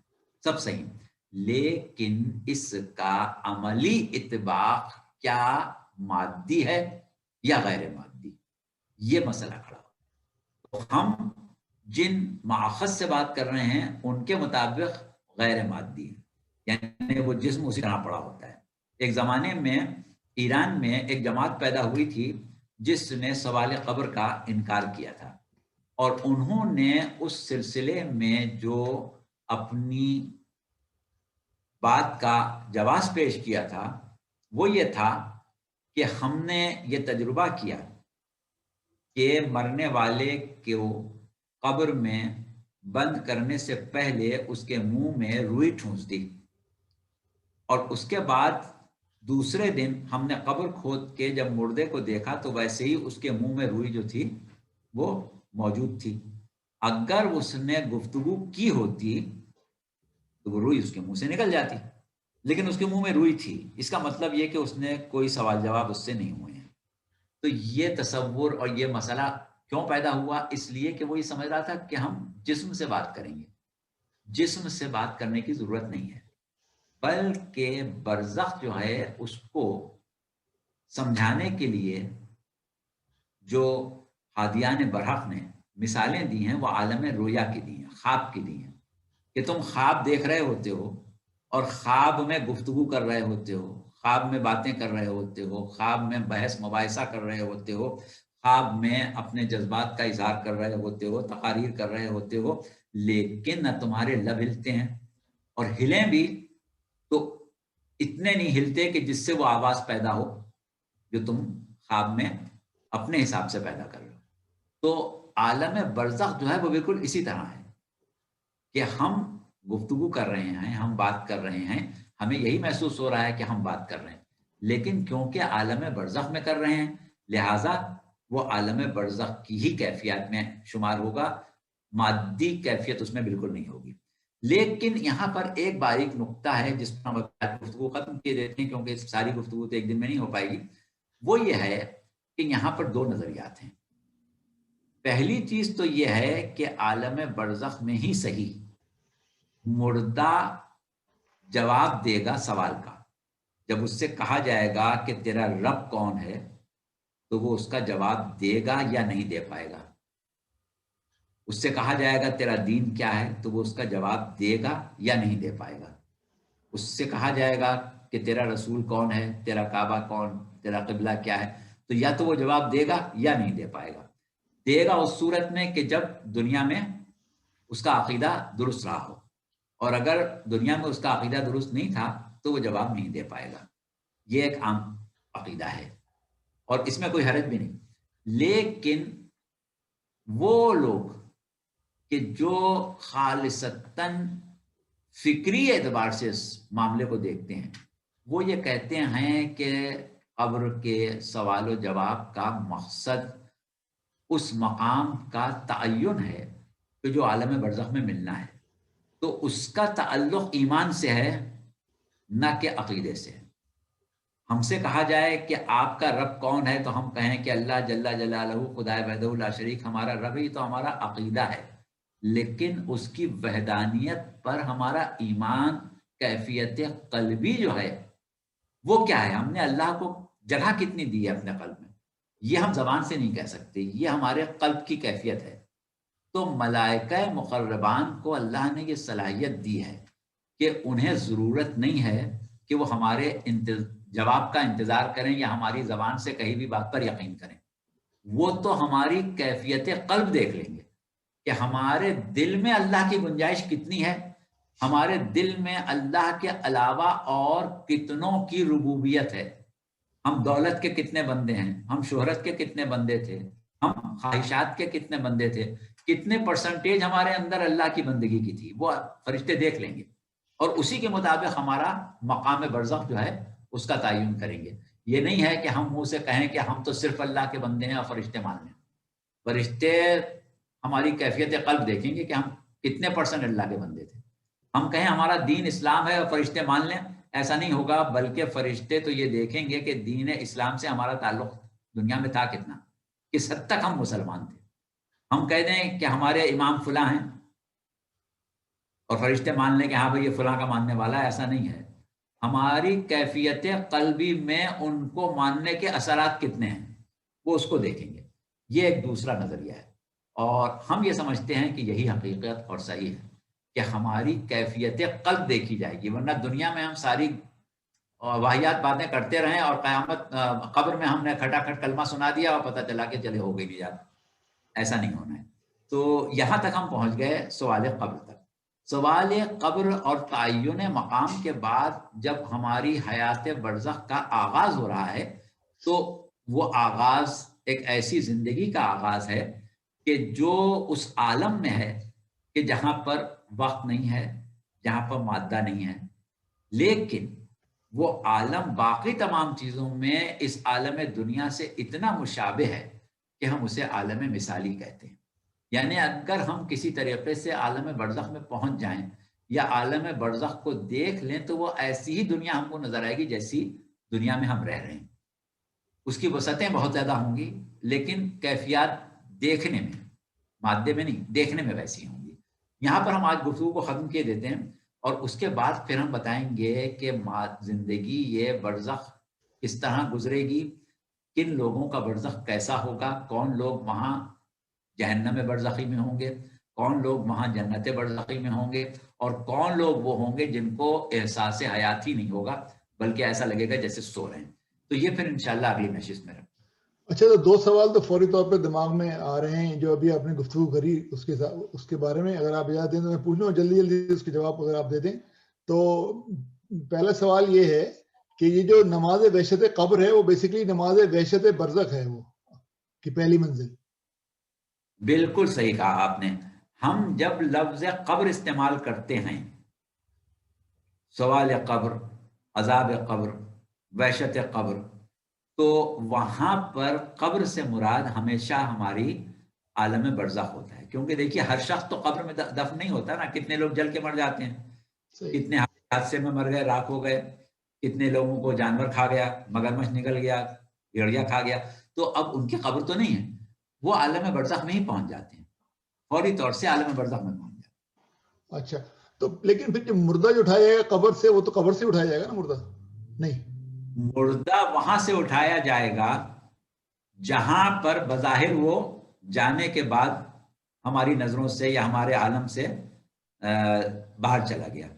سب صحیح. لیکن اس کا عملی اطباق کیا مادی ہے یا غیر مادی، یہ مسئلہ کھڑا ہو. تو ہم جن ماخذ سے بات کر رہے ہیں ان کے مطابق غیر مادی ہے، یعنی وہ جسم اسی طرح پڑا ہوتا ہے. ایک زمانے میں ایران میں ایک جماعت پیدا ہوئی تھی جس نے سوال قبر کا انکار کیا تھا، اور انہوں نے اس سلسلے میں جو اپنی بات کا جواز پیش کیا تھا وہ یہ تھا کہ ہم نے یہ تجربہ کیا کہ مرنے والے کو قبر میں بند کرنے سے پہلے اس کے منہ میں روئی ٹھونس دی، اور اس کے بعد دوسرے دن ہم نے قبر کھود کے جب مردے کو دیکھا تو ویسے ہی اس کے منہ میں روئی جو تھی وہ موجود تھی. اگر اس نے گفتگو کی ہوتی تو وہ روئی اس کے منہ سے نکل جاتی، لیکن اس کے منہ میں روئی تھی، اس کا مطلب یہ کہ اس نے کوئی سوال جواب اس سے نہیں ہوئے ہیں. تو یہ تصور اور یہ مسئلہ کیوں پیدا ہوا؟ اس لیے کہ وہ یہ سمجھ رہا تھا کہ ہم جسم سے بات کریں گے. جسم سے بات کرنے کی ضرورت نہیں ہے، بلکہ برزخ جو ہے اس کو سمجھانے کے لیے جو ہادیان برحق نے مثالیں دی ہیں وہ عالم رویا کی دی ہیں، خواب کی دی ہیں، کہ تم خواب دیکھ رہے ہوتے ہو اور خواب میں گفتگو کر رہے ہوتے ہو، خواب میں باتیں کر رہے ہوتے ہو، خواب میں بحث مباحثہ کر رہے ہوتے ہو، خواب میں اپنے جذبات کا اظہار کر رہے ہوتے ہو، تقاریر کر رہے ہوتے ہو، لیکن نہ تمہارے لب ہلتے ہیں، اور ہلیں بھی تو اتنے نہیں ہلتے کہ جس سے وہ آواز پیدا ہو جو تم خواب میں اپنے حساب سے پیدا کر رہے ہو. تو عالم برزخ جو ہے وہ بالکل اسی طرح ہے کہ ہم گفتگو کر رہے ہیں، ہم بات کر رہے ہیں، ہمیں یہی محسوس ہو رہا ہے کہ ہم بات کر رہے ہیں، لیکن کیونکہ عالم برزخ میں کر رہے ہیں لہٰذا وہ عالم برزخ کی ہی کیفیت میں شمار ہوگا، مادی کیفیت اس میں بالکل نہیں ہوگی. لیکن یہاں پر ایک باریک نقطہ ہے جس پر ہم گفتگو ختم کیے دیتے ہیں کیونکہ ساری گفتگو تو ایک دن میں نہیں ہو پائے گی. وہ یہ ہے کہ یہاں پر دو نظریات ہیں. پہلی چیز تو یہ ہے کہ عالم برزخ میں ہی صحیح مردہ جواب دے گا سوال کا. جب اس سے کہا جائے گا کہ تیرا رب کون ہے تو وہ اس کا جواب دے گا یا نہیں دے پائے گا. اس سے کہا جائے گا تیرا دین کیا ہے تو وہ اس کا جواب دے گا یا نہیں دے پائے گا. اس سے کہا جائے گا کہ تیرا رسول کون ہے، تیرا کعبہ کون، تیرا قبلہ کیا ہے، تو یا تو وہ جواب دے گا یا نہیں دے پائے گا. دے گا اس صورت میں کہ جب دنیا میں اس کا عقیدہ درست رہا ہو، اور اگر دنیا میں اس کا عقیدہ درست نہیں تھا تو وہ جواب نہیں دے پائے گا. یہ ایک عام عقیدہ ہے اور اس میں کوئی حرج بھی نہیں. لیکن وہ لوگ کہ جو خالصتاً فکری اعتبار سے اس معاملے کو دیکھتے ہیں وہ یہ کہتے ہیں کہ قبر کے سوال و جواب کا مقصد اس مقام کا تعین ہے کہ جو عالم برزخ میں ملنا ہے، تو اس کا تعلق ایمان سے ہے نہ کہ عقیدے سے. ہم سے کہا جائے کہ آپ کا رب کون ہے تو ہم کہیں کہ اللہ جل جلالہ خدائے وحدہ لا شریک ہمارا رب ہی تو ہمارا عقیدہ ہے، لیکن اس کی وحدانیت پر ہمارا ایمان کیفیت قلبی جو ہے وہ کیا ہے، ہم نے اللہ کو جگہ کتنی دی ہے اپنے قلب میں، یہ ہم زبان سے نہیں کہہ سکتے، یہ ہمارے قلب کی کیفیت ہے. تو ملائکہ مقربان کو اللہ نے یہ صلاحیت دی ہے کہ انہیں ضرورت نہیں ہے کہ وہ ہمارے جواب کا انتظار کریں یا ہماری زبان سے کہیں بھی بات پر یقین کریں. وہ تو ہماری کیفیت قلب دیکھ لیں گے کہ ہمارے دل میں اللہ کی گنجائش کتنی ہے ہمارے دل میں اللہ کے علاوہ اور کتنوں کی ربوبیت ہے. ہم دولت کے کتنے بندے ہیں, ہم شہرت کے کتنے بندے تھے, ہم خواہشات کے کتنے بندے تھے, کتنے پرسنٹیج ہمارے اندر اللہ کی بندگی کی تھی, وہ فرشتے دیکھ لیں گے اور اسی کے مطابق ہمارا مقام برزخ جو ہے اس کا تعین کریں گے. یہ نہیں ہے کہ ہم منہ سے کہیں کہ ہم تو صرف اللہ کے بندے ہیں اور فرشتے مان لیں. فرشتے ہماری کیفیت قلب دیکھیں گے کہ ہم کتنے پرسنٹ اللہ کے بندے تھے. ہم کہیں ہمارا دین اسلام ہے اور فرشتے مان لیں, ایسا نہیں ہوگا, بلکہ فرشتے تو یہ دیکھیں گے کہ دین اسلام سے ہمارا تعلق دنیا میں تھا کتنا, کس حد تک ہم مسلمان تھے. ہم کہہ دیں کہ ہمارے امام فلاں ہیں اور فرشتے مان لیں کہ ہاں بھائی یہ فلاں کا ماننے والا ہے, ایسا نہیں ہے. ہماری کیفیت قلبی میں ان کو ماننے کے اثرات کتنے ہیں وہ اس کو دیکھیں گے. یہ ایک دوسرا نظریہ ہے, اور ہم یہ سمجھتے ہیں کہ یہی حقیقت اور صحیح ہے کہ ہماری کیفیت قلب دیکھی جائے گی. ورنہ دنیا میں ہم ساری واحیات باتیں کرتے رہیں اور قیامت قبر میں ہم نے کھٹا کھٹ کلمہ سنا دیا اور پتہ چلا کہ چلے ہو گئی نہیں جاتا. ایسا نہیں ہونا ہے. تو یہاں تک ہم پہنچ گئے سوال قبر تک. سوال قبر اور تعین مقام کے بعد جب ہماری حیات برزخ کا آغاز ہو رہا ہے تو وہ آغاز ایک ایسی زندگی کا آغاز ہے کہ جو اس عالم میں ہے کہ جہاں پر وقت نہیں ہے, جہاں پر مادہ نہیں ہے, لیکن وہ عالم باقی تمام چیزوں میں اس عالم دنیا سے اتنا مشابہ ہے کہ ہم اسے عالم مثالی کہتے ہیں. یعنی اگر ہم کسی طریقے سے عالم برزخ میں پہنچ جائیں یا عالم برزخ کو دیکھ لیں تو وہ ایسی ہی دنیا ہم کو نظر آئے گی جیسی دنیا میں ہم رہ رہے ہیں. اس کی وسعتیں بہت زیادہ ہوں گی لیکن کیفیات دیکھنے میں, مادے میں نہیں, دیکھنے میں ویسی ہوں گی. یہاں پر ہم آج گفتگو کو ختم کیے دیتے ہیں اور اس کے بعد پھر ہم بتائیں گے کہ زندگی یہ برزخ کس طرح گزرے گی, کن لوگوں کا برزخ کیسا ہوگا, کون لوگ وہاں جہنم برزخی میں ہوں گے, کون لوگ وہاں جنت برزخی میں ہوں گے, اور کون لوگ وہ ہوں گے جن کو احساس حیات ہی نہیں ہوگا بلکہ ایسا لگے گا جیسے سو رہے ہیں. تو یہ پھر انشاءاللہ اگلی نشست میں رکھیں. اچھا, تو دو سوال تو فوری طور پہ دماغ میں آ رہے ہیں جو ابھی آپ نے گفتگو کری اس کے بارے میں. اگر آپ اجازت دیں تو میں پوچھ لوں جلدی جلدی اس کے جواب اگر آپ دے دیں. تو پہلا سوال یہ ہے کہ یہ جو نماز وحشت قبر ہے وہ بیسیکلی نماز وحشت برزخ ہے, وہ کی پہلی منزل. بالکل صحیح کہا آپ نے. ہم جب لفظ قبر استعمال کرتے ہیں, سوال قبر, عذاب قبر, وحشت قبر, تو وہاں پر قبر سے مراد ہمیشہ ہماری عالم برزخ ہوتا ہے. کیونکہ دیکھیے ہر شخص تو قبر میں دفن نہیں ہوتا نا. کتنے لوگ جل کے مر جاتے ہیں, کتنے حادثے میں مر گئے, راکھ ہو گئے, کتنے لوگوں کو جانور کھا گیا, مگرمچھ نکل گیا, بھیڑیا کھا گیا. تو اب ان کی قبر تو نہیں ہے, وہ عالم برزخ میں ہی پہنچ جاتے ہیں, فوری طور سے عالم برزخ میں پہنچ جاتے ہیں. اچھا, تو لیکن پھر جو مردہ جو اٹھایا جائے گا قبر سے, وہ تو قبر سے اٹھایا جائے گا نا مردہ, نہیں؟ مردہ وہاں سے اٹھایا جائے گا جہاں پر بظاہر وہ جانے کے بعد ہماری نظروں سے یا ہمارے عالم سے باہر چلا گیا.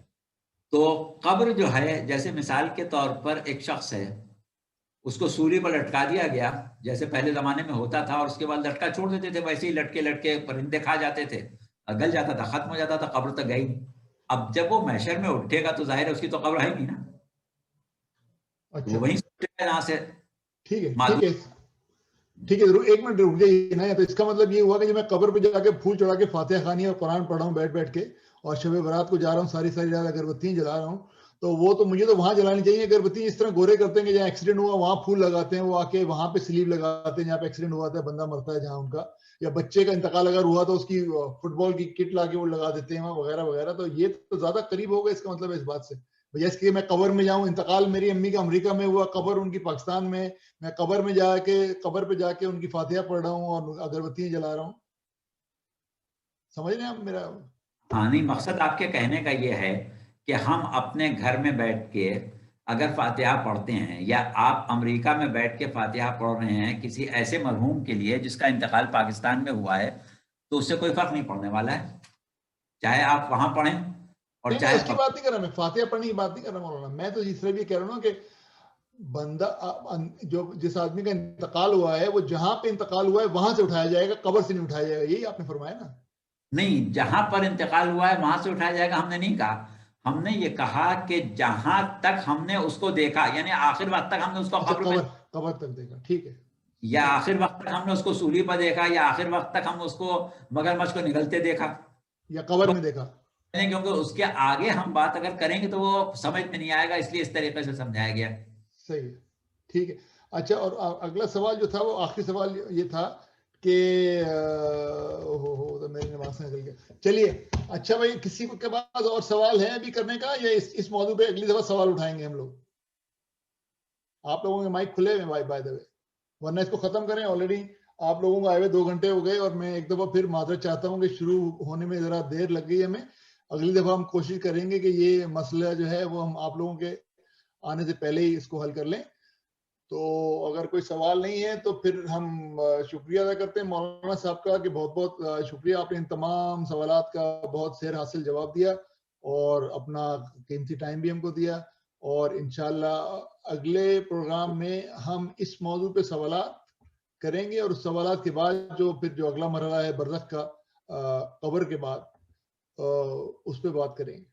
تو قبر جو ہے, جیسے مثال کے طور پر ایک شخص ہے, اس کو سولی پر لٹکا دیا گیا جیسے پہلے زمانے میں ہوتا تھا, اور اس کے بعد لٹکا چھوڑ دیتے تھے, ویسے ہی لٹکے لٹکے پرندے کھا جاتے تھے, گل جاتا تھا, ختم ہو جاتا تھا, قبر تک گئی نہیں. اب جب وہ محشر میں اٹھے گا تو ظاہر ہے اس کی تو قبر ہے نہیں نا. اچھا, وہیں یہاں سے ٹھیک ہے ٹھیک ہے ٹھیک ہے, ایک منٹ رک جائیے نا. تو اس کا مطلب یہ ہوا کہ جب میں قبر پہ جا کے پھول چڑھا کے فاتحہ خوانی اور قرآن پڑھ رہا ہوں بیٹھ بیٹھ کے, اور شب برات کو جا رہا ہوں, ساری ساری رات اگربتیاں جلا رہا ہوں, تو وہ تو مجھے تو وہاں جلانی چاہیے اگربتی. اس طرح گورے کرتے ہیں کہ جہاں ایکسیڈنٹ ہوا وہاں پھول لگاتے ہیں, وہ آ کے وہاں پہ سلیب لگاتے ہیں جہاں پہ ایکسیڈنٹ ہوا تھا, بندہ مرتا ہے جہاں ان کا, یا بچے کا انتقال اگر ہوا تو اس کی فٹ بال کی کٹ لا کے وہ لگا دیتے ہیں وہاں وغیرہ وغیرہ. تو یہ تو زیادہ قریب ہوگا اس کا مطلب اس بات سے, جیسے کہ میں قبر میں جاؤں, انتقال میری امی کا امریکہ میں ہوا, قبر ان کی پاکستان میں, میں قبر میں جا کے قبر پہ جا کے ان کی فاتحہ پڑھ رہا ہوں اور اگربتیاں جلا رہا ہوں. سمجھ رہے ہیں آپ میرا؟ ہاں نہیں, مقصد آپ کے کہنے کا یہ ہے کہ ہم اپنے گھر میں بیٹھ کے اگر فاتحہ پڑھتے ہیں, یا آپ امریکہ میں بیٹھ کے فاتحہ پڑھ رہے ہیں کسی ایسے مرحوم کے لیے جس کا انتقال پاکستان میں ہوا ہے, تو اس سے کوئی فرق نہیں پڑنے والا ہے, چاہے آپ وہاں پڑھیں اور نہیں, چاہے اس کی بات نہیں کر رہا میں, فاتحہ پڑھنے کی بات نہیں کر رہا مولانا. میں تو اس طرح بھی کہہ رہا ہوں کہ بندہ جو جس آدمی کا انتقال ہوا ہے وہ جہاں پہ انتقال ہوا ہے وہاں سے اٹھایا جائے گا, قبر سے نہیں اٹھایا جائے گا, یہی آپ نے فرمایا نا. نہیں، جہاں پر انتقال ہوا ہے وہاں سے اٹھایا جائے گا ہم نے نہیں کہا. ہم نے یہ کہا کہ جہاں تک ہم نے اس کو دیکھا، یعنی آخر وقت تک ہم نے اس کو اچھا قبر میں، قبر تک دیکھا، ٹھیک ہے، یا آخر وقت تک ہم نے اس کو سولی پر دیکھا، یا آخر وقت تک ہم اس کو مگرمچھ کو نگلتے دیکھا، یا قبر میں دیکھا. کیونکہ اس کے آگے ہم بات اگر کریں گے تو وہ سمجھ میں نہیں آئے گا، اس لیے اس طریقے سے سمجھایا گیا. صحیح ہے، ٹھیک ہے. اچھا، اور اگلا سوال جو تھا وہ آخری سوال یہ تھا کہ تو میری نماز سے نکل گیا. چلیے، اچھا بھائی، کسی کے پاس اور سوال ہے ابھی کرنے کا، یا اس موضوع پہ اگلی دفعہ سوال اٹھائیں گے ہم لوگ؟ آپ لوگوں کے مائک کھلے ہوئے بائی دا وے، ورنہ اس کو ختم کریں. آلریڈی آپ لوگوں کو آئے ہوئے 2 گھنٹے ہو گئے، اور میں ایک دفعہ پھر معذرت چاہتا ہوں کہ شروع ہونے میں ذرا دیر لگ گئی ہمیں. اگلی دفعہ ہم کوشش کریں گے کہ یہ مسئلہ جو ہے وہ ہم آپ لوگوں کے آنے سے پہلے ہی اس کو حل کر لیں. تو اگر کوئی سوال نہیں ہے تو پھر ہم شکریہ ادا کرتے ہیں مولانا صاحب کا کہ بہت بہت شکریہ، آپ نے ان تمام سوالات کا بہت سیر حاصل جواب دیا اور اپنا قیمتی ٹائم بھی ہم کو دیا. اور انشاءاللہ اگلے پروگرام میں ہم اس موضوع پہ سوالات کریں گے، اور اس سوالات کے بعد جو اگلا مرحلہ ہے برزخ کا، قبر کے بعد، اس پہ بات کریں گے.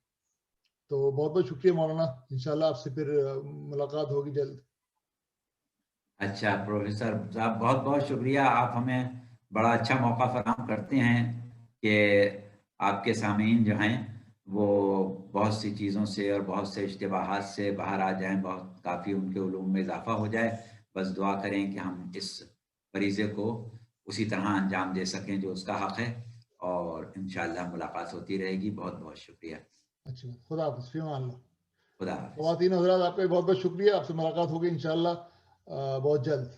تو بہت بہت شکریہ مولانا، انشاءاللہ آپ سے پھر ملاقات ہوگی جلد. اچھا پروفیسر صاحب، بہت بہت شکریہ. آپ ہمیں بڑا اچھا موقع فراہم کرتے ہیں کہ آپ کے سامعین جو ہیں وہ بہت سی چیزوں سے اور بہت سے اشتباہات سے باہر آ جائیں، بہت کافی ان کے علوم میں اضافہ ہو جائے. بس دعا کریں کہ ہم اس فریضے کو اسی طرح انجام دے سکیں جو اس کا حق ہے، اور انشاءاللہ ملاقات ہوتی رہے گی. بہت بہت شکریہ. اچھا، خدا حافظ، فی امان اللہ. خدا حافظ. خواتین حضرات، آپ کا بہت بہت شکریہ. آپ سے ملاقات ہوگی انشاءاللہ بہت جلد.